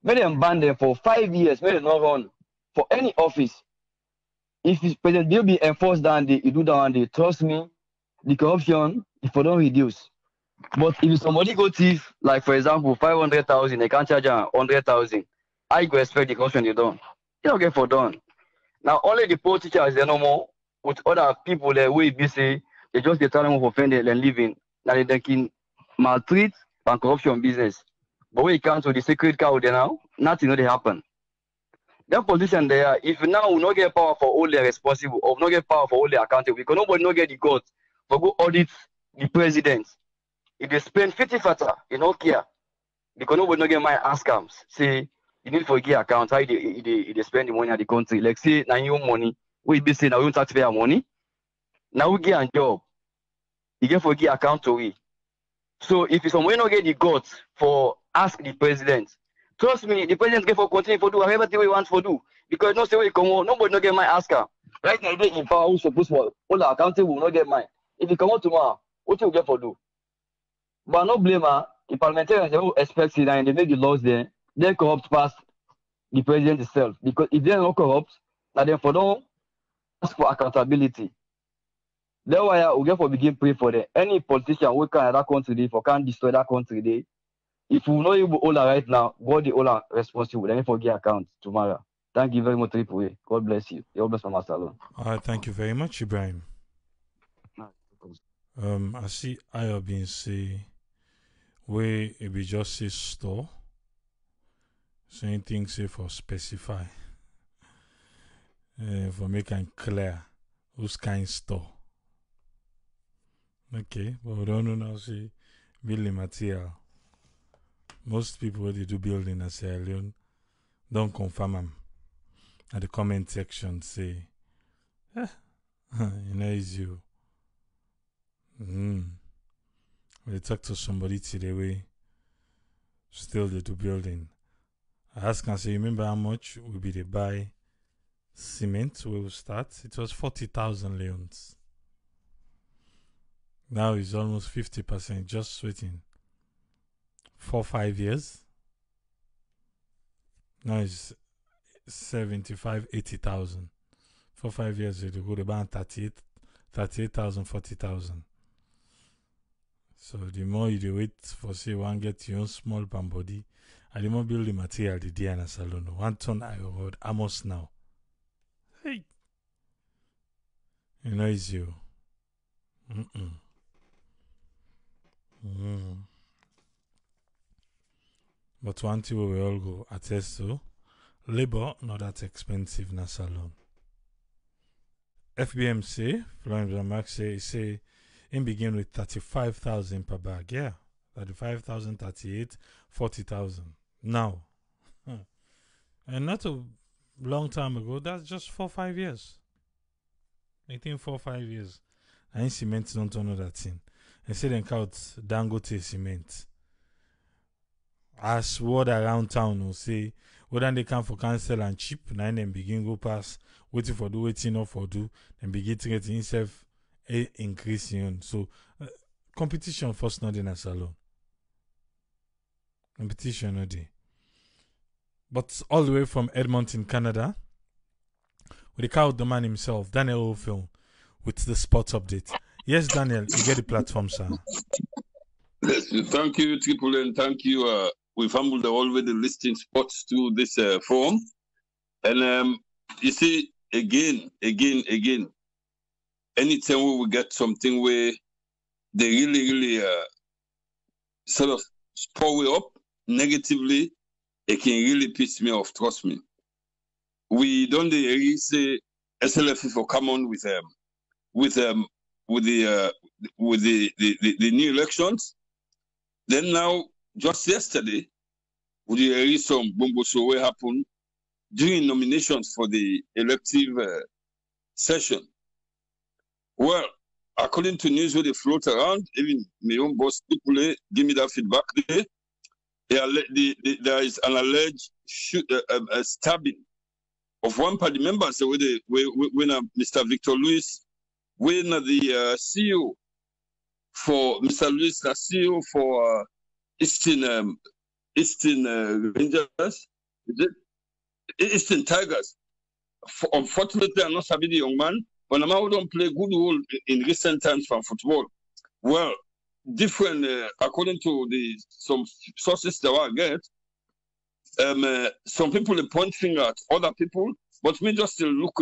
Speaker 9: make them ban them for 5 years, make them not run for any office. If Presidentbio be enforced down there, you do down there, trust me, the corruption if you don't reduce. But if somebody go thief, like for example 500,000, they can't charge 100,000. I go expect the corruption they done. You don't get for done. Now only the poor teachers they no more with other people there will be say they just get time of offended and living. Now they can maltreat and corruption business. But when it comes to the secret cow there now, nothing really happen. That position there, if now we not get power for all the responsible, or not get power for all the accountable, because nobody not get the guts for go audit the president. If they spend 50 fata, you don't care. Because nobody not get my scams. Say you need for get account, how they spend the money at the country. Like say now your money, we be saying now you taxpayer money. Now we get a job. You get for get account to we. So if somebody not get the guts for ask the president, trust me, the president get for continue for do whatever he wants for do. Because no say we come on, nobody not get my asker. Right now they in power who supposed for all the accountable will not get mine. If you come out tomorrow, what you get for do? But no blame her. The parliamentarians they will expect it and they make the laws there. They corrupt past the president itself. Because if they're not corrupt, now then for don't ask for accountability. That's why we get for begin pray for them. Any politician who can that country they for can destroy that country they. If we know you all right now, God the all responsible. Then forget account tomorrow. Thank you very much, Triple A. God bless you. God bless Mama Salon.
Speaker 1: All right, thank you very much, Ibrahim. I see I been say where it be just say store. Same thing say for specify. For making clear who's kind store. Okay, but we don't know now see building material. Most people when they do building in Sierra Leone don't confirm them. At the comment section say, you know it's you. When they talk to somebody today way still they do building. I ask and say, remember how much will be they buy cement we will start? It was 40,000 leons. Now it's almost 50%, just waiting. 4-5 years. Now it's 75,000-80,000. 4-5 years it will go about 38,000, 40,000. So the more you do wait for say one get your own small pan body, and the more build the material the day in a salon. 1 ton iron rod almost now. Hey, you know it's you. But one thing we all go attest to, labor not that expensive in a salon. FBM say, Florence Mark say in begin with 35,000 per bag. Yeah, 35,000, 38, 40,000. Now, and not a long time ago, that's just 4-5 years. I think 4-5 years. and cement don't know that thing. And say then count Dangote cement. As word around town will say, whether they come for cancel and cheap, now then begin go past, waiting for do, waiting not for do, then begin to get himself increasing. So competition first not in a salon. Competition no day. But all the way from Edmonton, Canada, we count the man himself, Daniel O'Film, with the sports update. Yes, Daniel, you get the platform, sir.
Speaker 10: Yes, thank you, Triple N. Thank you. We've humbled already listing spots to this forum. And you see, again, anytime we get something where they really sort of spur me up negatively, it can really piss me off, trust me. We don't really say SLF for come on with the new elections. Then now, just yesterday, we really some Bongo Sowe happened during nominations for the elective session. Well, according to news where they float around, even my own boss people give me that feedback there. There is an alleged stabbing of one party members when Mr. Victor Luis, when the CEO for Mr. Luis, the CEO for Eastern Rangers, Eastern Tigers. Unfortunately, I'm not the young man, but I don't play good role in recent times for football. Well, different according to some sources that I get, some people point finger at other people, but me just still look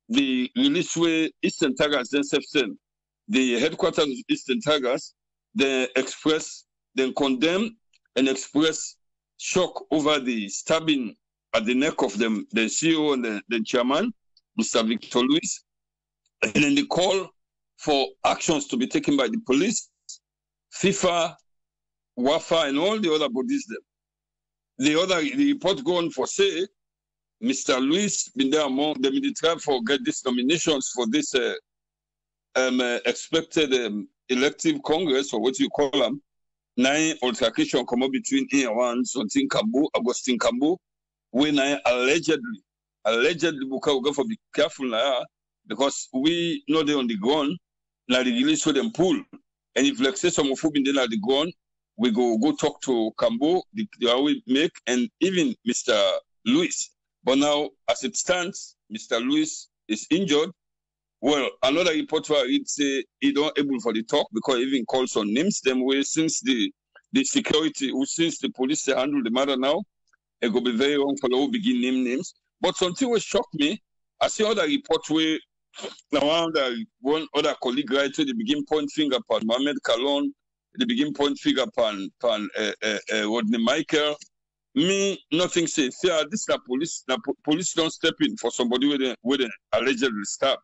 Speaker 10: the release where Eastern Tigers themselves send. The headquarters of Eastern Tigers, they express, then condemn and express shock over the stabbing at the neck of them, the CEO and the chairman, Mr. Victor Luis, and then they call for actions to be taken by the police, FIFA, WAFA, and all the other bodies there. The report going for say, Mr. Luis been there among them in the trial for get these nominations for this expected elective congress, or what you call them. 9 altercation come up between him and one something Kambu, Augustine Kambu, when I allegedly Buka go for be careful now, because we know they on the ground, now the release so them pull. And if like say some of who been there at the ground, we go talk to Kambu, the we make, and even Mr. Luis. But now, as it stands, Mr. Luis is injured. Well, another report where it say he don't able for the talk because even calls on names them way since the security, since the police handle the matter now, it will be very wrong for the whole begin name names. But something will shock me. I see other report where now one other colleague right to the begin point finger upon Mohamed Kalon, the begin point finger upon Rodney Michael. Me, nothing say. Fear this police don't step in for somebody with an allegedly stab.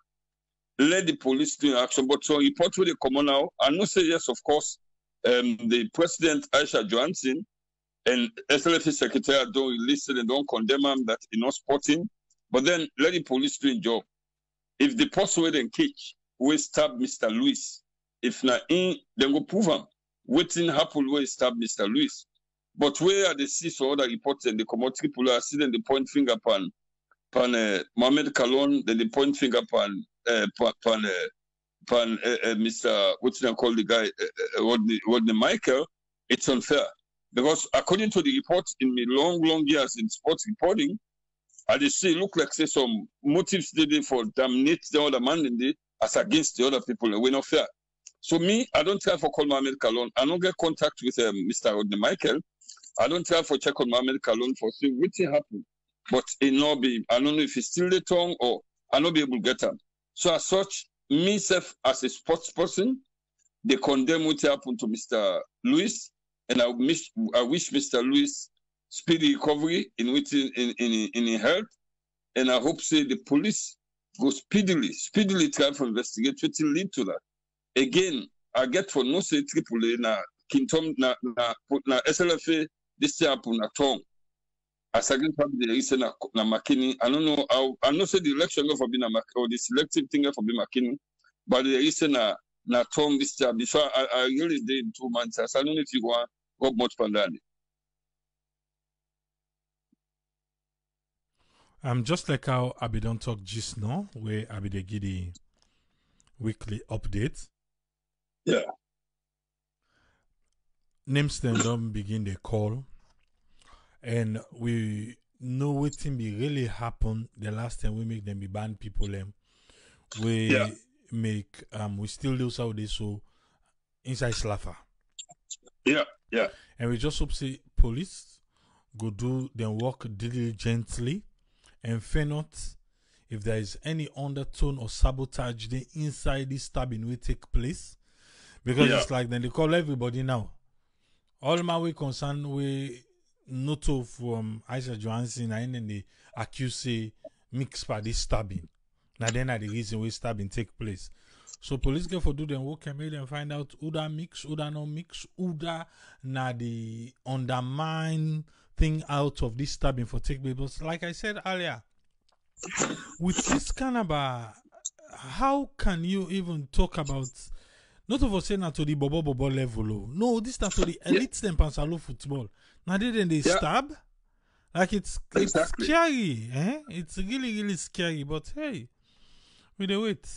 Speaker 10: Let the police do action. But so report where they come on now. I know say yes, of course. The president Aisha Johansson and SLF secretary don't release it and don't condemn him that he's not sporting. But then let the police do a job. If the person where they catch, we stab Mr. Luis. If not in, then go prove him. Waiting happen where stab Mr. Luis. But where are the six or other reports and the commodity people are sitting the point finger upon Mohamed Kalon, then the point finger upon Mr. what's they call the guy Rodney Michael. It's unfair because according to the reports in my long years in sports reporting, I just see look like say some motives they did for dominate the other man in the as against the other people. We're not fair. So me, I don't try for call Mohamed Kalon. I don't get contact with Mr. Rodney Michael. I don't try for check on Mohamed Kalon for see what happened. But it not be, I don't know if he's still the tongue or I not be able to get him. So as such, myself as a sports person, they condemn what happened to Mr. Luis, and I wish Mr. Luis speedy recovery in health, and I hope say the police go speedily try to investigate what will lead to that. Again, I get for no say AAA na Kintom na SLFA this happen at home. As against the recent na Makini, I don't know how I know say the election for being or the selective thing for being Makini. but there is na Tom Mr. Before I really did 2 months. I don't know if you go much pandani.
Speaker 1: Just like how I be don't talk just now, where I be the give the weekly update.
Speaker 10: Yeah.
Speaker 1: Names them don't begin the call, and we know what thing be really happen the last time we make them be ban people them. We make we still lose out this so inside Slaffer.
Speaker 10: Yeah.
Speaker 1: And we just hope say police go do their work diligently and fear not if there is any undertone or sabotage the inside this stabbing will take place. Because it's like then they call everybody now. All my way concerned we not from Aisha Johansson and then they accuse say mixed by this stabbing. Now then are the reason why stabbing take place. So police get for do them work and make them find out who that mix, who that no mix, who that na the undermine thing out of this stabbing for take place. But like I said earlier, with this kind of how can you even talk about not of us saying that to the bobo level? No, this is to the elite them pansalo football. Now they stab. Like it's scary, eh? It's really scary. But hey, we the wait.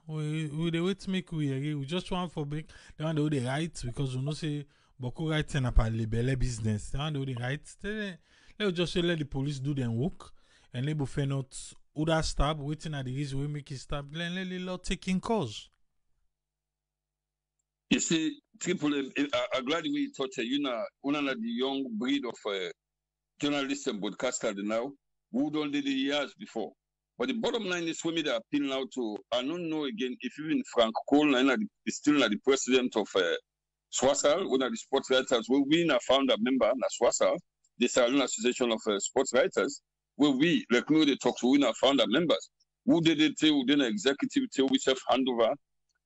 Speaker 1: We the wait make we just want for big. They want to do the right because we know say Boko right and up libele business. They want to do the right. They just say let the police do their work and they will find out who that stab. Waiting at the reason we make it stab. Let the law taking cause.
Speaker 10: You see, people, I'm glad we thought one of the young breed of journalists and broadcasters now who don't did the years before. But the bottom line is for me, they appeal now to, I don't know again, if even Frank Cole is still the president of Swasal, one of the sports writers, we are founder member of Swasal, the Salon Association of Sports Writers, where we, like me, they talk to we are founder members. Who did it, who did an executive, we self handover.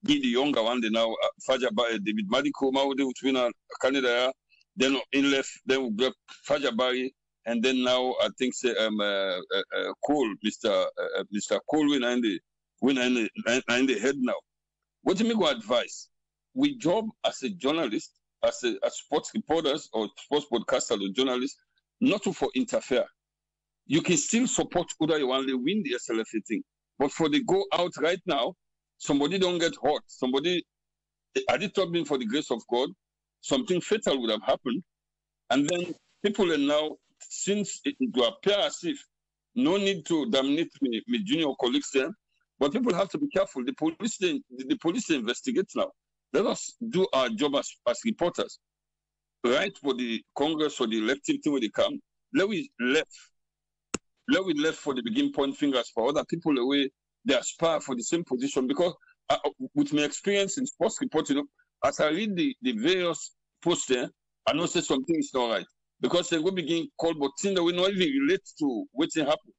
Speaker 10: Be the younger one, they now Fajabari, David Madiko, Maude, which win Canada, then in left, then we got Fajabari, and then now I think say Cole, Mr. Cole win in the head now. What do you make advice? We job as a journalist, as sports reporters or sports broadcasters or journalists, not to for interfere. You can still support Uda you want to win the SLFA thing, but for they go out right now. Somebody don't get hurt. Somebody, had it not been for the grace of God, something fatal would have happened. And then people are now, since it will appear as if no need to damnate me junior colleagues there, but people have to be careful. The police investigate now. Let us do our job as reporters. Right for the Congress or the elective thing when they come. Let we left for the begin point fingers for other people away. They aspire for the same position because with my experience in sports reporting, as I read the various posts there, I know say something is not right. Because they will begin call, but things that we not even relate to what's happening.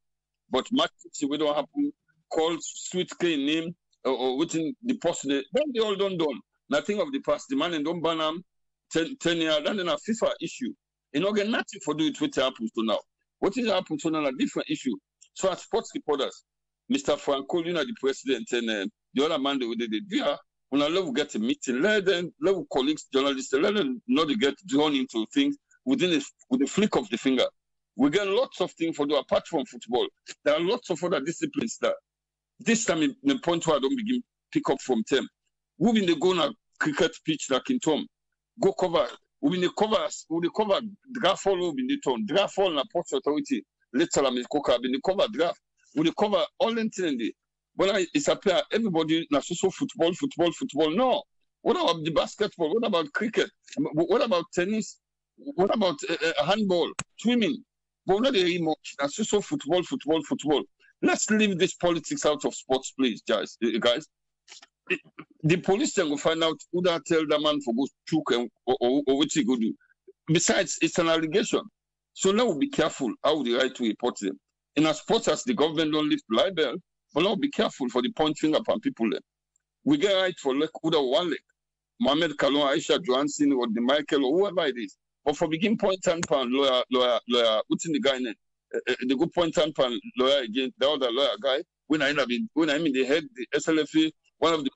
Speaker 10: But matches we don't happen, call sweet clean name or within the post then they all done. Nothing of the past. The man and don't ban them 10 years, then a FIFA issue. You know, get nothing for do it what happens to now. What is happening to now a different issue. So as sports reporters, Mr. Franco, the president, and the other man they did. Yeah, when I love get a meeting, let colleagues, journalists, let them not get drawn into things with the flick of the finger. We get lots of things for do apart from football. There are lots of other disciplines that this time in the point where I don't begin pick up from them. We been the go on a cricket pitch like in Tom. Go cover. We been the cover draft all over in the town. Draft all in a port authority. Let's tell them it's been the cover draft. We cover all in the but it's appear everybody na so football. No. What about the basketball? What about cricket? What about tennis? What about handball, swimming? But not very much. Na so football. Let's leave this politics out of sports, please, guys. The police then will find out who that tell the man for go choke or what he go do. Besides, it's an allegation. So now we'll be careful how we right to report them. In our sports, as the government don't lift libel, but now be careful for the point finger upon people there. We get right for like Uda one leg, Mohammed Kalon, Aisha Johansson, or the Michael, or whoever it is. But for begin point and pan lawyer, what's in the guy name? The good point and pan lawyer again, the other lawyer guy. When I'm in the head, the SLFA, one of the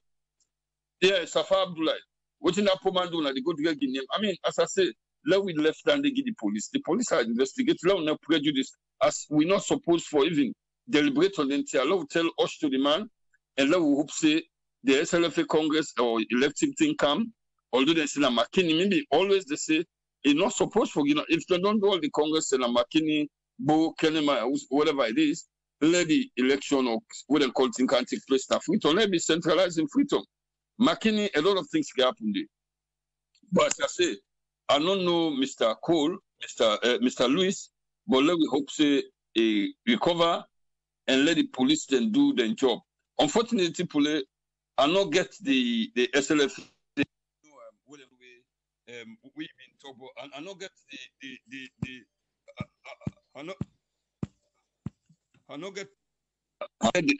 Speaker 10: Safa Abdullah. What in that woman do? They go to get name. I mean, as I say, let we left and they give the police. The police are investigating. Let no prejudice. As we not supposed for even deliberate on the entire. Let we tell us to the man, and let we hope say the SLFA Congress or elective thing come. Although they say na McKinney, maybe always they say it's not supposed for if they don't do all the Congress and McKinney, Bo, Kenema, whatever it is, let the election or what they call thing can take place in Freetown. Let be centralized in Freetown. McKinney, a lot of things can happen there. But as I say, I don't know Mr. Cole, Mr. Lewis, but let we hope say recover and let the police then do their job. Unfortunately, police I not get the SLF. We've been talking about. I not get I not get the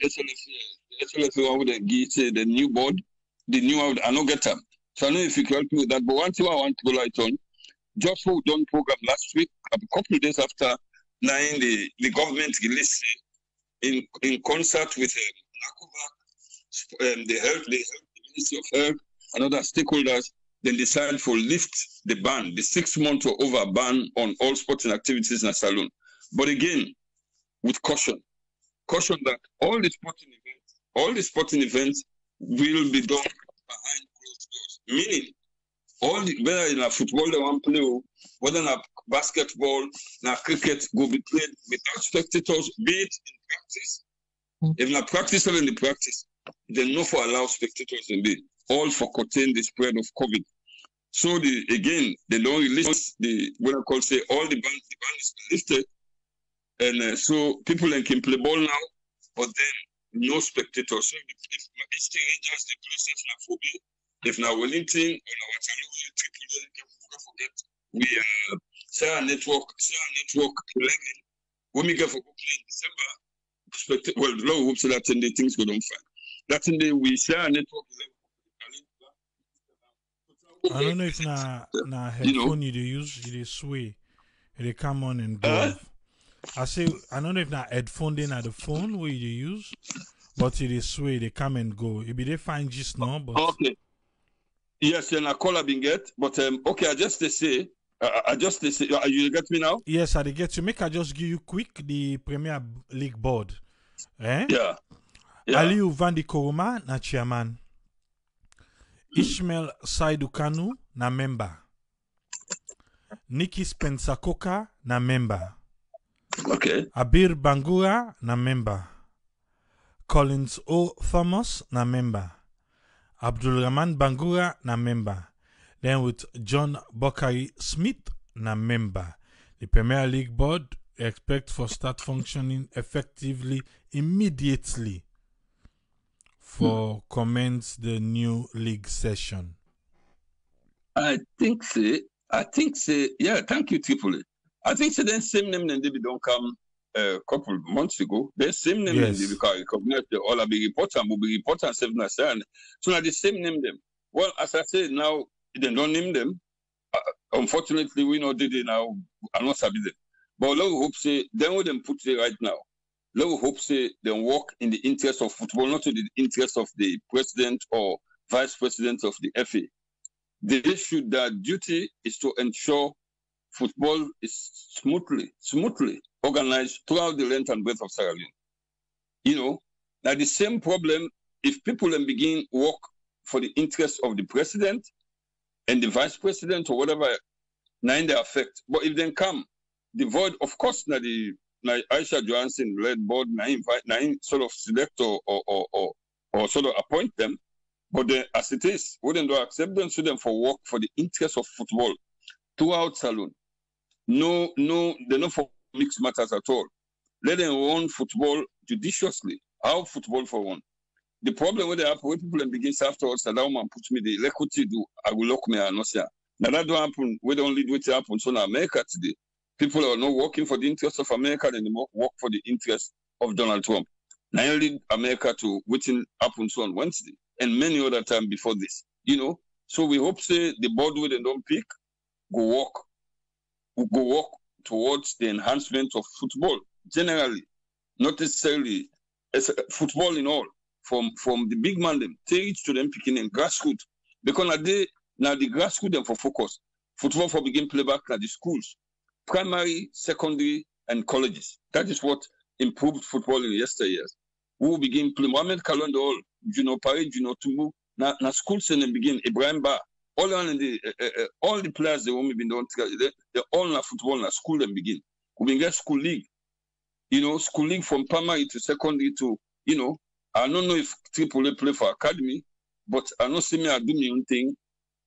Speaker 10: SLF over the new board, the new I not get them. So I don't know if you can help me with that. But one thing I want to go light on, just who done program last week, a couple of days after 9, the government released in concert with NACOVA, the Ministry of Health, and other stakeholders, then decided to lift the ban, the 6-month or over ban on all sporting activities in a saloon. But again, with caution that all the sporting events will be done behind closed doors. Meaning, whether in a football they want to play, whether in a basketball, in a cricket, will be played without spectators, be it in practice. If not practice or in the practice, they no for allow spectators in there, all for contain the spread of COVID. So they don't release what I call say all the ban is lifted, and so people can play ball now, but then no spectators. So if Eastern Rangers they play safe na phobia, if now Wellington or now Waterloo, Triple, don't forget we Sarah Network 11. When we get for play in December, well, long hope so that the things go down fine. That's in the we Sarah Network 11.
Speaker 1: I don't know if na headphone you use, you sway, they come on and go off. I say I don't know if na headphone they na the phone where you use, but it is sway, they come and go. It be they find just now, but
Speaker 10: okay. Yes, and a caller been get, but okay, I just say, you get me now?
Speaker 1: Yes, I get you. Make I just give you quick the Premier League board.
Speaker 10: Yeah.
Speaker 1: Aliou Vandi Koroma na chairman. Ishmael Saidukanu na member. Nikki Spencer Koka na member.
Speaker 10: Okay.
Speaker 1: Abir Bangura na member. Collins O. Thomas na member. Abdul Rahman Bangura na member. Then with John Bokari Smith na member. The Premier League board expect for start functioning effectively immediately for commence the new league session.
Speaker 10: I think yeah, thank you, Tripoli. I think so then same name and they don't come a couple of months ago. The same name and they become recognize the all be reporter will be reporter 7. So now the same name them. Well, as I said now they don't name them. Unfortunately, we know they now are not sabi them. But let we hope say then what them put it right now. Let we hope say they work in the interest of football, not in the interest of the president or vice president of the FA. The issue that duty is to ensure football is smoothly organized throughout the length and breadth of Sierra Leone. You know, now the same problem if people then begin work for the interest of the president and the vice president or whatever, now in the effect. But if they come, the void, of course, now the Aisha Johansson led board, now sort of select or sort of appoint them. But then, as it is, wouldn't do accept them to them for work for the interest of football throughout Saloon. No, they're not for mixed matters at all. Let them run football judiciously. How football for one? The problem with the happen when people begin afterwards, that man put me the equity do I will lock me and not say. Now that don't happen. We don't lead with it happen. So now America today, people are not working for the interest of America anymore. Work for the interest of Donald Trump. Now you lead America to waiting happen so on Wednesday and many other times before this. You know, so we hope say the board with they don't pick go work towards the enhancement of football generally, not necessarily as football in all. from the big man them, take it to them picking in grassroots. Because now the grassroots them for focus. Football for begin play back at the schools, primary, secondary, and colleges. That is what improved football in yesteryears. We will begin play Mohamed Kalonda all, Juno Paris, Juno Tumbu, na schools and begin Ibrahim Ba, all the players they won't be done they all na football na school and begin. We begin school league. School league from primary to secondary to, I don't know if Triple play for academy, but I know see me I do my own thing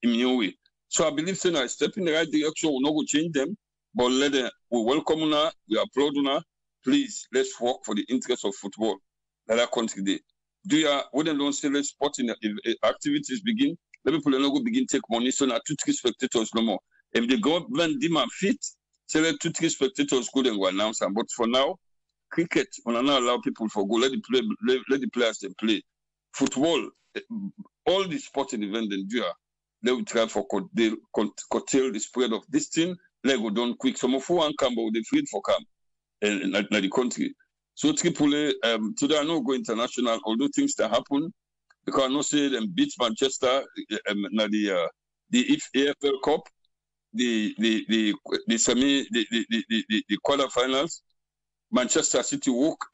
Speaker 10: in my own way. So I believe saying I step in the right direction, we're not going to change them, but we welcome now, we applaud now. Please, let's work for the interest of football. That our country day. When they don't say let's sporting activities begin, let people not go begin take money, so now 2-3 spectators no more. If the government demand fit, say let 2-3 spectators go and go announce them. But for now, cricket, we will not allow people for go. Let the players then play. Football, all the sporting events they do, they will try for curtail the spread of this thing. Let go done quick. Some of who want come, but they free for come in the country. So Tripoli, today I know go international, although things that happen, because I know say them beat Manchester the AFL Cup, the quarterfinals. Manchester City walk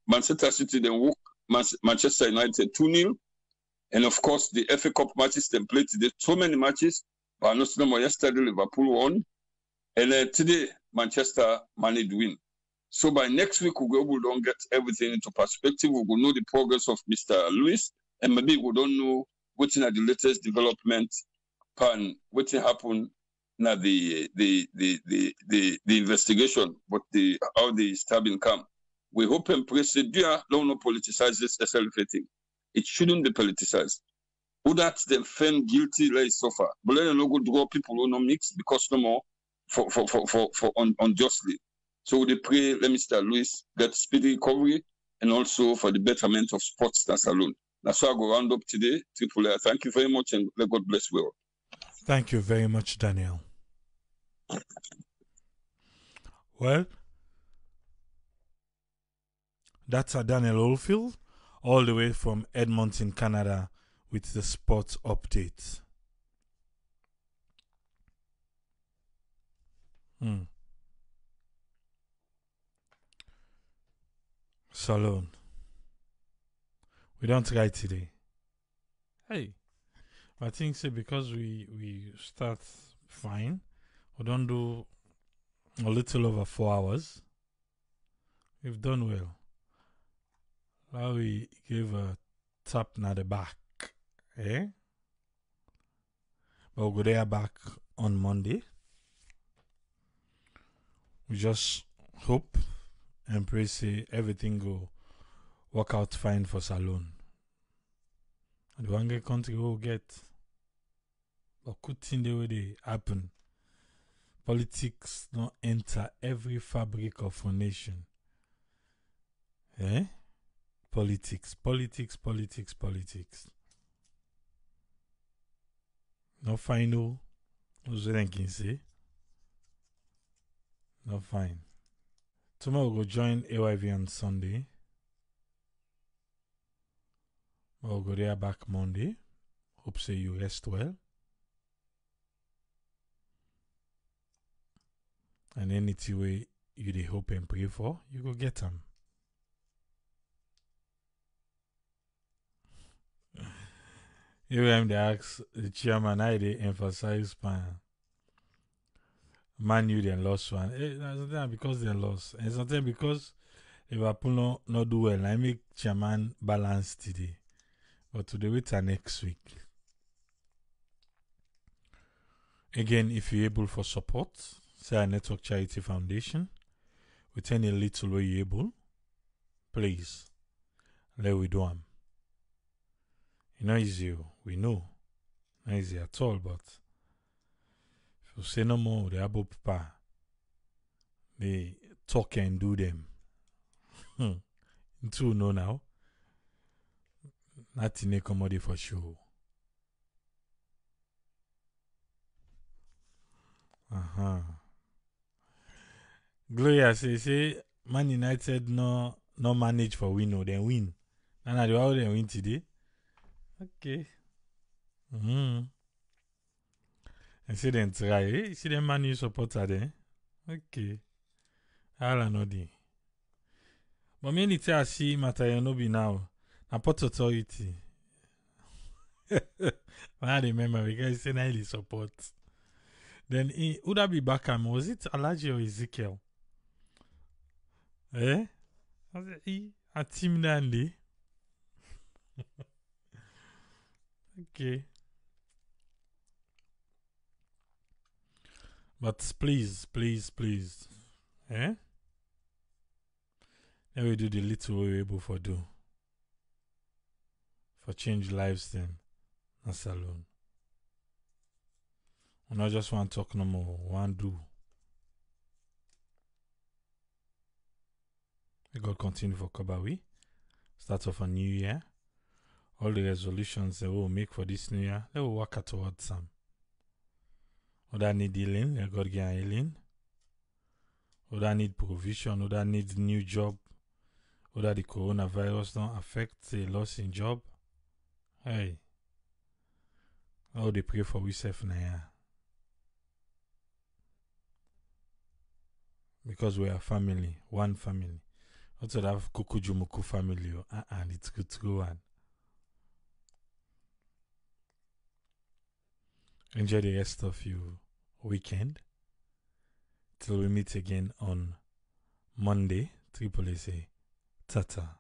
Speaker 10: Manchester City then walk Manchester United 2-0. And of course the FA Cup matches they played today. So many matches, but I know some yesterday Liverpool won. And today Manchester managed to win. So by next week we don't get everything into perspective. We will know the progress of Mr. Lewis, and maybe we don't know what's in the latest development plan, what happened now the investigation, but how the stabbing come. We hope and pray say don't no politicize this SLF thing. It shouldn't be politicized. Who that them found guilty let it suffer. But let them not go draw people who no mix because no more for unjustly. So we pray let Mr. Lewis get speedy recovery and also for the betterment of sports that's alone. That's why I go round up today. Triple A. Thank you very much and let God bless you all.
Speaker 1: Thank you very much, Daniel. Well, that's a Daniel Oldfield, all the way from Edmonton, Canada, with the sports update. Salon. We don't try today. Hey, I think so because we start fine. We don't do a little over 4 hours. We've done well. Now we give a tap na the back. Eh? But we'll go there back on Monday. We just hope and pray say everything go work out fine for Salon. And the one country will get but good thing the way they happen. Politics don't enter every fabric of a nation. Eh? Politics. No final. What's what I can say? No fine. Tomorrow we'll go join AYV on Sunday. We'll go there back Monday. Hope say you rest well. And anything way you dey hope and pray for, you go get them. Every time they ask the chairman, I they emphasize Man U they lost one. Sometimes because they lost, and sometimes because Liverpool not do well. I make chairman balance today, but today wait till next week. Again, if you're able for support, say our Network Charity Foundation, with any little way you're able, please let we do them. It's not easy, we know. Not easy at all, but if you say no more, the abo papa, they talk and do them. Two know now. Nothing commodity for sure. Gloria say Man United no not manage for win or then win. And I do how they win today. Okay. And see them try. See them Man U supporter there. Okay. I'll know the. But many I see Matayo no be now. Na Port Authority. I remember because it's highly support. Then would that be Bakam? Was it Alaji or Ezekiel? Eh? A team Nandi. Okay. But please. Eh? Then we do the little we're able for do. For change lives then. That's alone. We not just want to talk no more. Want do. We God continue for Kabawi. Start off a new year. All the resolutions that we'll make for this new year, they will work towards some. Other need healing, let God get healing. Other need provision, other need new job. Other the coronavirus don't affect the loss in job. Hey. How they pray for we self now. Because we are family, one family. Also have Kukujumuku family. It's good to go on. Enjoy the rest of your weekend. Till we meet again on Monday. Triple A say, Tata.